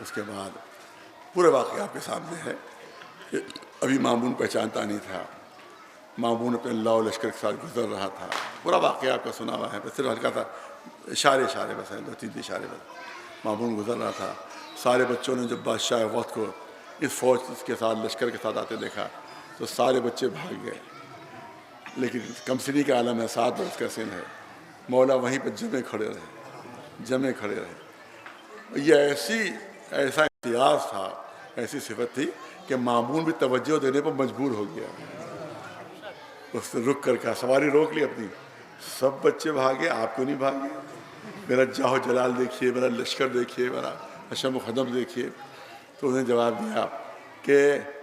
اس کے بعد پورے واقعہ آپ کے سامنے ہے کہ ابھی مامون پہچانتا نہیں تھا، مامون اپنے اللہ و لشکر کے ساتھ گزر رہا تھا، پورا واقعہ آپ کا سنا ہوا ہے، بس صرف ہلکا تھا اشارے بس ہیں، 2-3 اشارے بس۔ مامون گزر رہا تھا، سارے بچوں نے جب بادشاہ وقت کو اس فوج کے ساتھ لشکر کے ساتھ آتے دیکھا تو سارے بچے بھاگ گئے، لیکن کم سنی کا عالم ہے، 7 برس کا سن ہے، مولا وہیں پہ جمے کھڑے رہے۔ یہ ایسا امتیاز تھا، ایسی صفت تھی کہ مامون بھی توجہ دینے پر مجبور ہو گیا۔ اس نے رک کر کہا، سواری روک لی اپنی، سب بچے بھاگے، آپ کیوں نہیں بھاگے؟ میرا جاہ و جلال دیکھیے، میرا لشکر دیکھیے، میرا حشم و خدم دیکھیے۔ تو انہوں نے جواب دیا کہ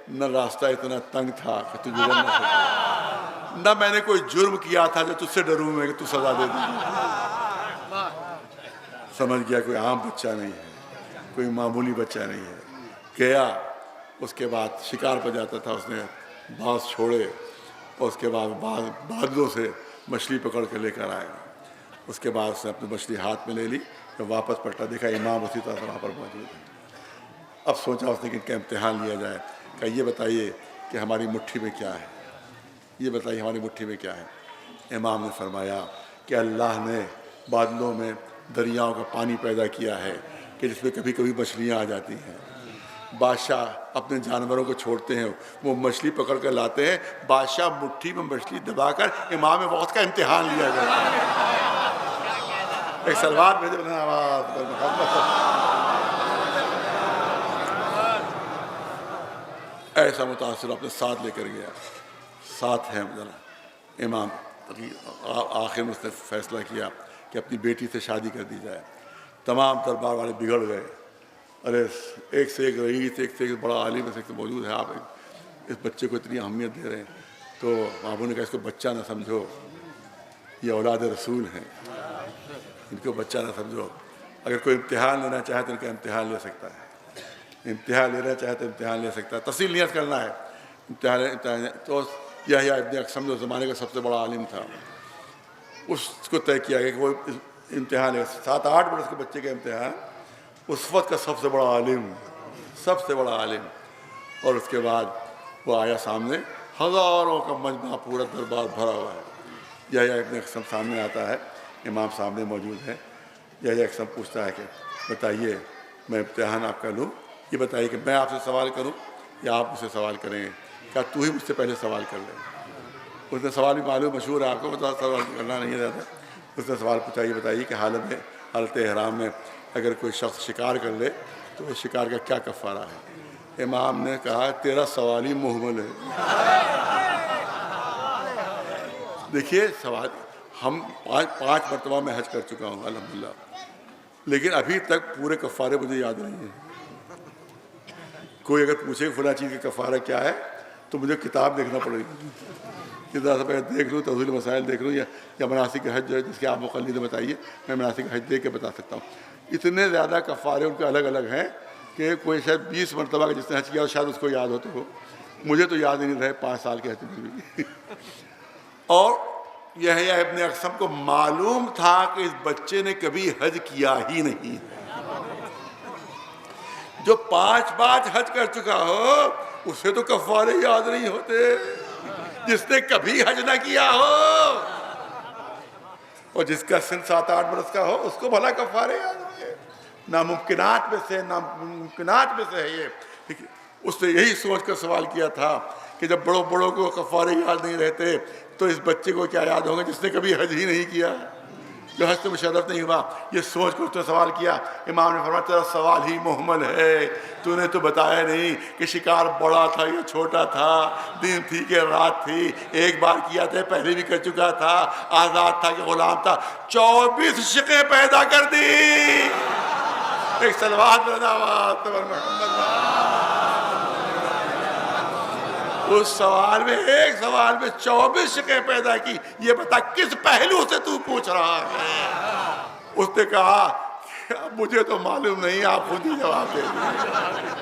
نہ راستہ اتنا تنگ تھا کہ تو گزر نہ سکے، نہ میں نے کوئی جرم کیا تھا جو تجھ سے ڈروں میں کہ تو سزا دے دے۔ سمجھ گیا کوئی عام بچہ نہیں ہے، کوئی معمولی بچہ نہیں ہے۔ گیا، اس کے بعد شکار پہ جاتا تھا، اس نے باز چھوڑے، اور اس کے بعد بادلوں سے مچھلی پکڑ کے لے کر آئے۔ اس کے بعد اس نے اپنی مچھلی ہاتھ میں لے لی، جب واپس پلٹا دیکھا امام اسی طرح سے وہاں پر موجود ہے۔ اب سوچا اس نے کہ ان کا امتحان لیا جائے، کہ یہ بتائیے کہ ہماری مٹھی میں کیا ہے، یہ بتائیے ہماری مٹھی میں کیا ہے۔ امام نے فرمایا کہ اللہ نے بادلوں میں دریاؤں کا پانی پیدا کیا ہے کہ جس میں کبھی کبھی مچھلیاں آ جاتی ہیں۔ بادشاہ اپنے جانوروں کو چھوڑتے ہیں، وہ مچھلی پکڑ کر لاتے ہیں، بادشاہ مٹھی میں مچھلی دبا کر امام وقت کا امتحان لیا جاتا ہے۔ ایک سلوات بھیجے بنا آواز پر محمد۔ ایسا متاثر اپنے ساتھ لے کر گیا، ساتھ ہیں ذرا امام۔ آخر میں اس نے فیصلہ کیا کہ اپنی بیٹی سے شادی کر دی جائے۔ تمام دربار والے بگڑ گئے، ارے ایک سے ایک رئیس، ایک سے ایک بڑا عالم ایک سے موجود ہے، آپ اس بچے کو اتنی اہمیت دے رہے ہیں۔ تو بابو نے کہا اس کو بچہ نہ سمجھو، یہ اولاد رسول ہیں، ان کو بچہ نہ سمجھو۔ اگر کوئی امتحان لینا چاہے تو ان کا امتحان لے سکتا ہے، امتحان لینا چاہے تو امتحان لے سکتا ہے، تفصیل نیت کرنا ہے امتحان۔ تو یحییٰ ابن اقسم جو زمانے کا سب سے بڑا عالم تھا، اس کو طے کیا گیا کہ وہ امتحان ہے 7-8 برس کے بچے کا امتحان، اس وقت کا سب سے بڑا عالم۔ اور اس کے بعد وہ آیا سامنے، ہزاروں کا مجمع، پورا دربار بھرا ہوا ہے۔ یحییٰ ابن اقسم سامنے آتا ہے، امام سامنے موجود ہے۔ یحییٰ اقسم پوچھتا ہے کہ بتائیے میں امتحان آپ کا لوں، یہ بتائیے کہ میں آپ سے سوال کروں یا آپ مجھ سے سوال کریں گے؟ کیا تو ہی مجھ سے پہلے سوال کر لیں۔ اس نے سوال بھی معلوم مشہور ہے آپ کو، بتا سوال کرنا نہیں رہتا۔ اس نے سوال پوچھا، یہ بتائیے کہ حالت احرام میں اگر کوئی شخص شکار کر لے تو اس شکار کا کیا کفارہ ہے؟ امام نے کہا تیرا سوال ہی محمل ہے۔ دیکھیے سوال، ہم 5 مرتبہ میں حج کر چکا ہوں الحمدللہ، لیکن ابھی تک پورے کفارے مجھے یاد نہیں ہیں۔ کوئی اگر پوچھے فلاں چیز کا کفارہ کیا ہے تو مجھے کتاب دیکھنا پڑے گی، کتاب سے دیکھ لوں، توضیح مسائل دیکھ لوں، یا مناسک حج جو ہے جس کے آپ مقلد بتائیے، میں مناسک حج دیکھ کے بتا سکتا ہوں۔ اتنے زیادہ کفارے ان کے الگ الگ ہیں کہ کوئی شاید 20 مرتبہ کا جس نے حج کیا شاید اس کو یاد ہوتے ہو، مجھے تو یاد ہی نہیں رہے 5 سال کے حج میں بھی۔ اور یحییٰ ابن اقسم کو معلوم تھا کہ اس بچے نے کبھی حج کیا ہی نہیں، جو 5 حج کر چکا ہو اسے تو کفارے یاد نہیں ہوتے، جس نے کبھی حج نہ کیا ہو اور جس کا سن 7-8 برس کا ہو اس کو بھلا کفارے یاد ہوں گے؟ ناممکنات میں سے ہے یہ۔ اس نے یہی سوچ کر سوال کیا تھا کہ جب بڑوں کو کفارے یاد نہیں رہتے تو اس بچے کو کیا یاد ہوں گے جس نے کبھی حج ہی نہیں کیا، جو حج سے مشرف نہیں ہوا۔ یہ سوچ کر اس نے سوال کیا۔ امام نے فرمایا تیرا سوال ہی محمل ہے، تو نے تو بتایا نہیں کہ شکار بڑا تھا یا چھوٹا تھا، دن تھی کہ رات تھی، ایک بار کیا تھا پہلے بھی کر چکا تھا، آزاد تھا کہ غلام تھا، 24 شقیں پیدا کر دی۔ ایک سلوات محمد۔ اس سوال میں ایک سوال میں 24 شکیں پیدا کی. یہ بتا کس پہلو سے تو پوچھ رہا ہے؟ اس نے کہا مجھے تو معلوم نہیں, آپ خود ہی جواب دے دیں.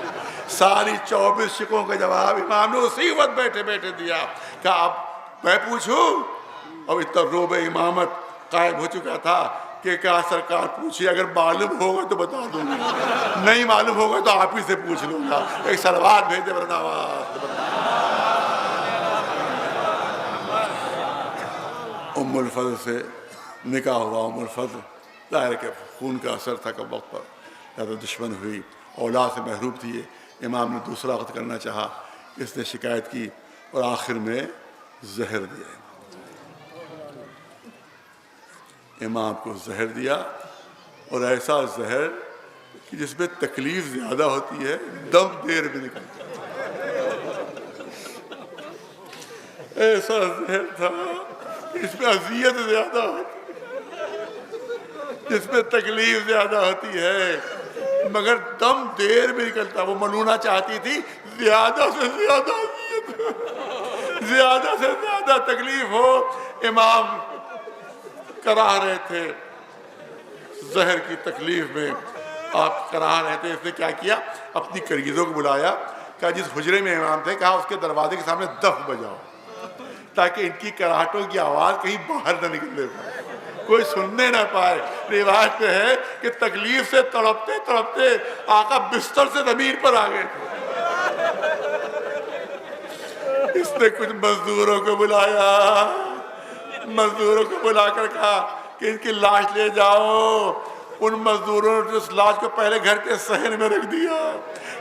ساری 24 شکوں کا جواب امام نے اسی وقت بیٹھے بیٹھے دیا. کہا اب میں پوچھوں؟ اب اتنا روب امامت قائم ہو چکا تھا کہ کہا سرکار پوچھیے, اگر معلوم ہوگا تو بتا دوں گا, نہیں معلوم ہوگا تو آپ ہی سے پوچھ لوں گا. ایک سلوات بھیجے ورنہ ام الفضل سے نکاح ہوا. ام الفضل ظاہر کہ خون کا اثر تھا کہ وقت پر زیادہ دشمن ہوئی, اولاد سے محروم تھی. امام نے دوسرا وقت کرنا چاہا, اس نے شکایت کی اور آخر میں زہر دیا. امام کو زہر دیا, اور ایسا زہر کہ جس میں تکلیف زیادہ ہوتی ہے, دم دیر میں نکلتا ہے. ایسا زہر تھا جس میں اذیت زیادہ ہوتی ہے, جس میں تکلیف زیادہ ہوتی ہے, مگر دم دیر میں نکلتا. وہ ملونا چاہتی تھی زیادہ سے زیادہ اذیت, زیادہ سے زیادہ تکلیف ہو. امام کراہ رہے تھے زہر کی تکلیف میں, آپ کراہ رہے تھے. اس نے کیا کیا, اپنی کریزوں کو بلایا, کہا جس حجرے میں امام تھے, کہا اس کے دروازے کے سامنے دف بجاؤ تاکہ ان کی کراہٹوں کی آواز کہیں باہر نہ نکلنے پائے, کوئی سننے نہ پائے. روایت میں ہے کہ تکلیف سے تڑپتے تڑپتے آقا بستر سے زمین پر آ گئے تھے. اس نے کچھ مزدوروں کو بلایا, مزدوروں کو بلا کر کہا کہ ان کی لاش لے جاؤ. ان مزدوروں نے اس لاش کو پہلے گھر کے صحن میں رکھ دیا,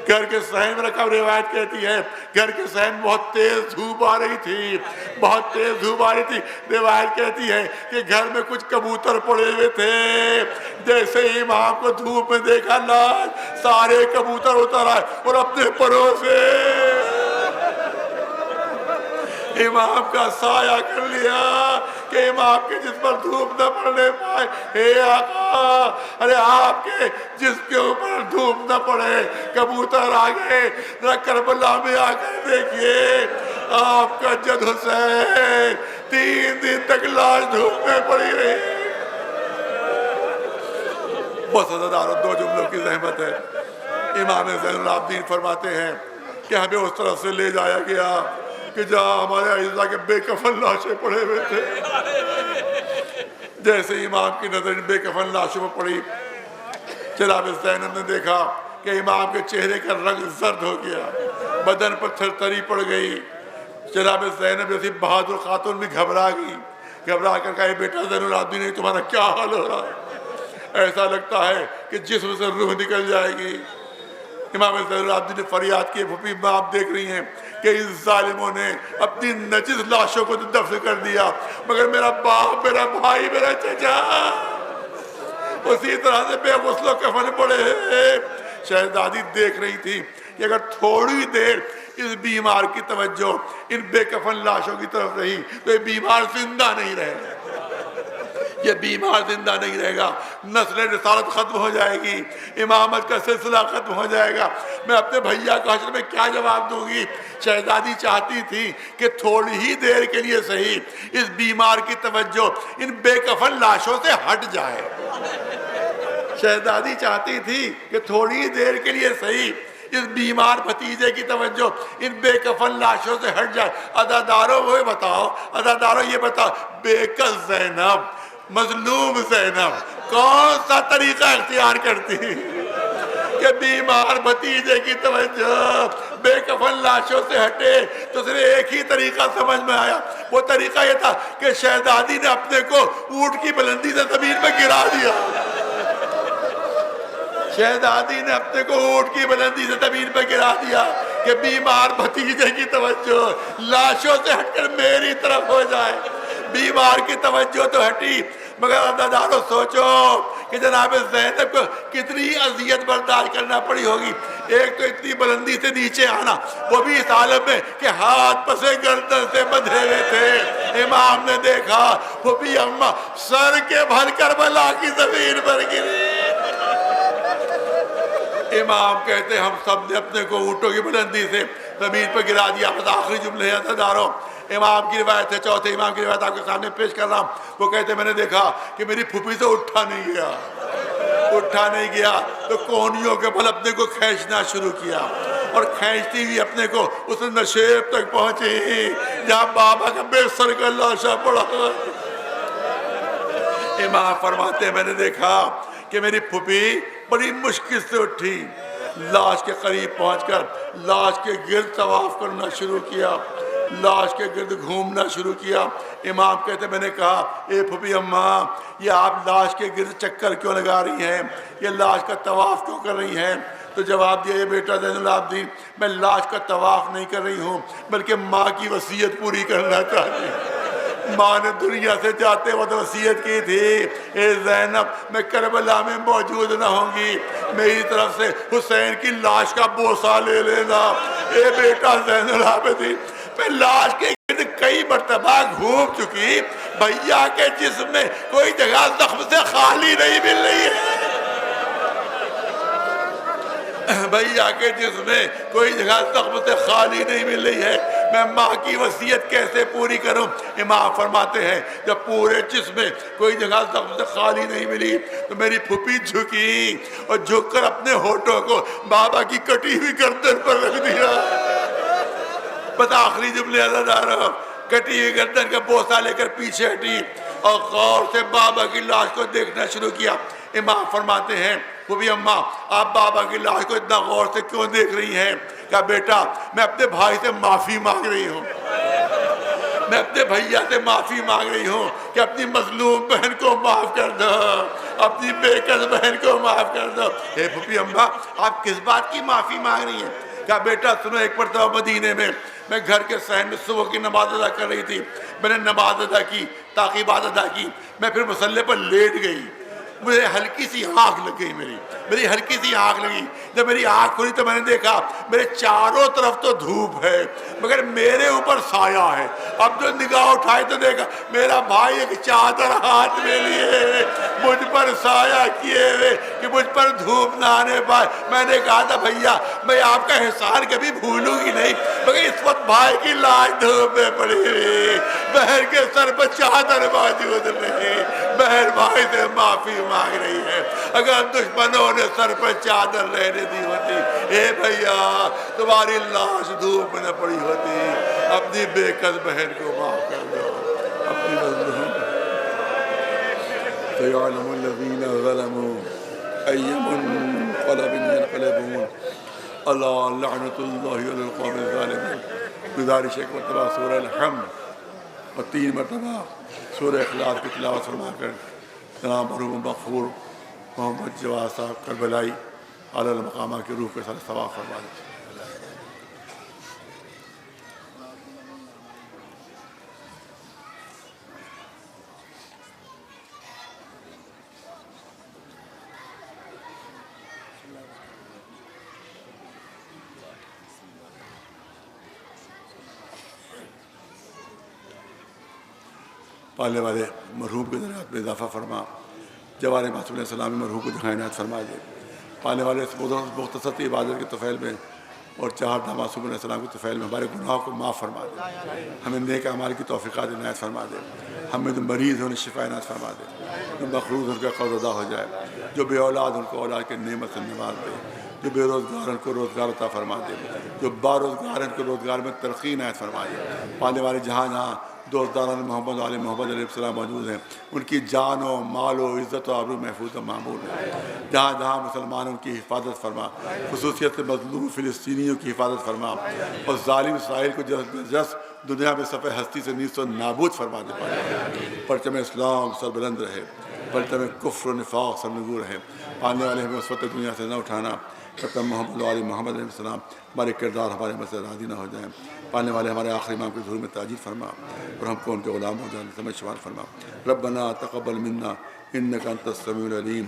گھر کے صحن میں رکھا. روایت کہتی ہے گھر کے صحن میں بہت تیز دھوپ آ رہی تھی, بہت تیز دھوپ آ رہی تھی. روایت کہتی ہے کہ گھر میں کچھ کبوتر پڑے ہوئے تھے. جیسے ہی امام کو دھوپ میں دیکھا لاش, سارے کبوتر اتر آئے اور اپنے پروں سے امام کا سایہ کر لیا کہ امام کے جسم پر دھوپ نہ پڑنے پائے. اے آقا, ارے آپ کے جسم کے اوپر دھوپ نہ پڑے. کبوتر آ گئے. ذرا کربلا میں آ کر دیکھیے آپ کا جد حسین 3 دن تک لاش دھوپ میں پڑی رہی. بہت عزیزدارو, 2 جملوں کی زحمت ہے. امام زین العابدین فرماتے ہیں کہ ہمیں اس طرف سے لے جایا گیا کہ جہاں ہمارے اعزاء کے بے کفن لاشیں پڑے ہوئے تھے. جیسے امام کی نظر بے کفن لاشوں پر پڑی, جناب زینب نے دیکھا کہ امام کے چہرے کا رنگ زرد ہو گیا, بدن پر تھرتھری پڑ گئی. جناب زینب جیسی بہادر خاتون بھی گھبرا گئی. گھبرا کر کہا بیٹا زین العابدین تمہارا کیا حال ہو رہا ہے؟ ایسا لگتا ہے کہ جسم سے روح نکل جائے گی. امام زین العابدین نے فریاد کی, پھوپھی ماں آپ دیکھ رہی ہیں کہ ان ظالموں نے اپنی نجس لاشوں کو دفن کر دیا, مگر میرا باپ, میرا بھائی, میرا چچا اسی طرح سے بے غسل و کفن پڑے ہیں. شہزادی دیکھ رہی تھی کہ اگر تھوڑی دیر اس بیمار کی توجہ ان بے کفن لاشوں کی طرف رہی تو یہ بیمار زندہ نہیں رہے گا, یہ بیمار زندہ نہیں رہے گا. نسل رسالت ختم ہو جائے گی, امامت کا سلسلہ ختم ہو جائے گا. میں اپنے بھیا کو حشر میں کیا جواب دوں گی؟ شہزادی چاہتی تھی کہ تھوڑی ہی دیر کے لیے صحیح اس بیمار کی توجہ ان بے کفن لاشوں سے ہٹ جائے. شہزادی چاہتی تھی کہ تھوڑی دیر کے لیے صحیح اس بیمار بھتیجے کی توجہ ان بے کفن لاشوں سے ہٹ جائے. عزادارو وہ بتاؤ, عزادارو یہ بتاؤ, بے کس زینب, مظلوم زینب کون سا طریقہ اختیار کرتی کہ بیمار بھتیجے کی توجہ بے کفن لاشوں سے ہٹے؟ تو صرف ایک ہی طریقہ سمجھ میں آیا. وہ طریقہ یہ تھا کہ شہزادی نے اپنے کو اونٹ کی بلندی سے زمین میں گرا دیا. شہزادی نے اپنے کو اونٹ کی بلندی سے زمین پہ گرا دیا کہ بیمار بھتیجے کی توجہ لاشوں سے ہٹ کر میری طرف ہو جائے. بیمار کی توجہ تو ہٹی, مگر عزادارو سوچو کہ جناب زینب کو کتنی اذیت برداشت کرنا پڑی ہوگی. ایک تو اتنی بلندی سے نیچے آنا, وہ بھی اس حالت میں کہ ہاتھ پسے گردن سے بندھے ہوئے تھے. امام نے دیکھا وہ بھی اماں سر کے بھر کربلا کی زمین پر گری. امام کہتے ہم سب نے اپنے کو اونٹوں کی بلندی سے زمین پہ گرا دیا. بس آخری جملے ہیں داروں. امام کی روایت ہے, چوتھے امام کی روایت آپ کے سامنے پیش کر رہا ہوں. وہ کہتے میں نے دیکھا کہ میری پھوپھی سے اٹھا نہیں گیا تو کونیوں کے بل اپنے کو کھینچنا شروع کیا, اور کھینچتی ہوئی اپنے کو اس نشیب تک پہنچی جہاں بابا کا بے سر کا لاشا پڑا. امام فرماتے میں نے دیکھا کہ میری پھوپھی بڑی مشکل سے اٹھی, لاش کے قریب پہنچ کر لاش کے گرد طواف کرنا شروع کیا, لاش کے گرد گھومنا شروع کیا. امام کہتے میں نے کہا اے پھوپھی اماں, یہ آپ لاش کے گرد چکر کیوں لگا رہی ہیں, یہ لاش کا طواف کیوں کر رہی ہیں؟ تو جواب دیا, یہ بیٹا زین العابدین, میں لاش کا طواف نہیں کر رہی ہوں بلکہ ماں کی وصیت پوری کرنا چاہتی ہوں. ماں نے دنیا سے جاتے وقت وصیت کی تھی, اے زینب میں کربلا میں موجود نہ ہوں گی, میری طرف سے حسین کی لاش کا بوسہ لے لینا. اے بیٹا زین العابدین, میں لاش کے گرد کئی مرتبہ گھوم چکی, بھیا کے جسم میں کوئی جگہ زخم سے خالی نہیں مل رہی ہے, بھیا کے جسم میں کوئی جگہ زخم سے خالی نہیں مل رہی ہے, میں ماں کی وصیت کیسے پوری کروں؟ امام فرماتے ہیں جب پورے جسم میں کوئی جگہ زخم سے خالی نہیں ملی تو میری پھوپھی جھکی اور جھک کر اپنے ہونٹوں کو بابا کی کٹی ہوئی گردن پر رکھ دیا. بس آخری جملے ازاداروں, کٹی ہوئی گردن کا بوسہ لے کر پیچھے ہٹی اور غور سے بابا کی لاش کو دیکھنا شروع کیا. امام فرماتے ہیں وہ بھی اماں آپ بابا کی لاش کو اتنا غور سے کیوں دیکھ رہی ہیں؟ کہا بیٹا میں اپنے بھائی سے معافی مانگ رہی ہوں, میں اپنے بھیا سے معافی مانگ رہی ہوں کہ اپنی مظلوم بہن کو معاف کر دو, اپنی بے کس بہن کو معاف کر دو. اے پھوپھی اماں آپ کس بات کی معافی مانگ رہی ہیں؟ کہا بیٹا سنو, ایک مرتبہ مدینے میں گھر کے صحن میں صبح کی نماز ادا کر رہی تھی, میں نے نماز ادا کی, تعقیبات ادا کی, میں پھر مصلی پر لیٹ گئی, مجھے ہلکی سی آنکھ لگ گئی, میری ہلکی سی آنکھ لگی. جب میری آنکھ کھلی تو میں نے دیکھا میرے چاروں طرف تو دھوپ ہے مگر میرے اوپر سایہ ہے. اب جو نگاہ اٹھائی تو دیکھا میرا بھائی ایک چادر ہاتھ میں لیے مجھ پر سایہ کیے ہوئے کہ مجھ پر دھوپ نہ آنے پائے. میں نے کہا تھا بھیا میں آپ کا احسان کبھی بھولوں گی نہیں, مگر اس وقت بھائی کی لاش دھوپ میں پڑی ہوئی, بہن کے سر پر چادر موجود نہیں, بہن بھائی سے معافی مانگ رہی ہے. اگر دشمنوں نے سر پر چادر لینے دی ہوتی, اے بھیا تمہاری لاش دھوپ میں نہ پڑی ہوتی. اپنی بے کس بہن کو معاف کر دو, اپنی مظلوم سَيَعْلَمُ الَّذِينَ ظَلَمُوا أَيَّ مُنقَلَبٍ يَنقَلِبُونَ أَلَا لَعْنَةُ اللَّهِ عَلَى الْقَوْمِ الظَّالِمِينَ. گزارش ایک مرتبہ سورہ الحمد اور 3 مرتبہ سورہ اخلاص کی تلاوت فرما کر جناب مرحوم مغفور محمد جواد صاحب کربلائی اعلیٰ المقامہ کی روح کے ساتھ ثواب فرما دیں. پالنے والے مرحوم کے درجات میں اضافہ فرما, جوار معصوم علیہ السلام مرحوم کو جہاں عنایت فرما دے. پالنے والے مختصر سی عبادت کے طفیل میں اور 4 معصوم علیہ السلام کے طفیل میں ہمارے گناہوں کو معاف فرما دے, ہمیں نیک اعمال کی توفیقات عنایت فرما دے. ہمیں جو مریض ہیں انہیں شفا عنایت فرما دے, جو مقروض ان کا قرض ادا ہو جائے, جو بے اولاد ان کو اولاد کے نعمت سے نواز دے, جو بے روزگار ان کو روزگار عطا فرما دے, جو باروزگار ان کو روزگار میں ترقی عنایت فرما دے. پالنے والے جہاں جہاں دوستداران محمد علیہ محمد علیہ السلام موجود ہیں ان کی جان و مال و عزت و آبرو محفوظ و معمول ہے. جہاں جہاں مسلمانوں کی حفاظت فرما, خصوصیت سے مظلوم فلسطینیوں کی حفاظت فرما, اور ظالم اسرائیل کو جس دنیا میں صفحہ ہستی سے نیست و نابود فرما دے. پرچم اسلام سربلند رہے, پرچم کفر و نفاق سرنگو رہے. پالنے والے ہمیں اس وقت دنیا سے نہ اٹھانا جب تک محمد علیہ محمد علیہ السلام ہمارے کردار ہمارے مجھ سے راضی نہ ہو جائیں. پالنے والے ہمارے آخری امام کے ظہور میں تاجیل فرما اور ہم کو ان کے غلام ہو جانے سمجھ شمار فرما. ربنا تقبل منا انک انت السمیع العلیم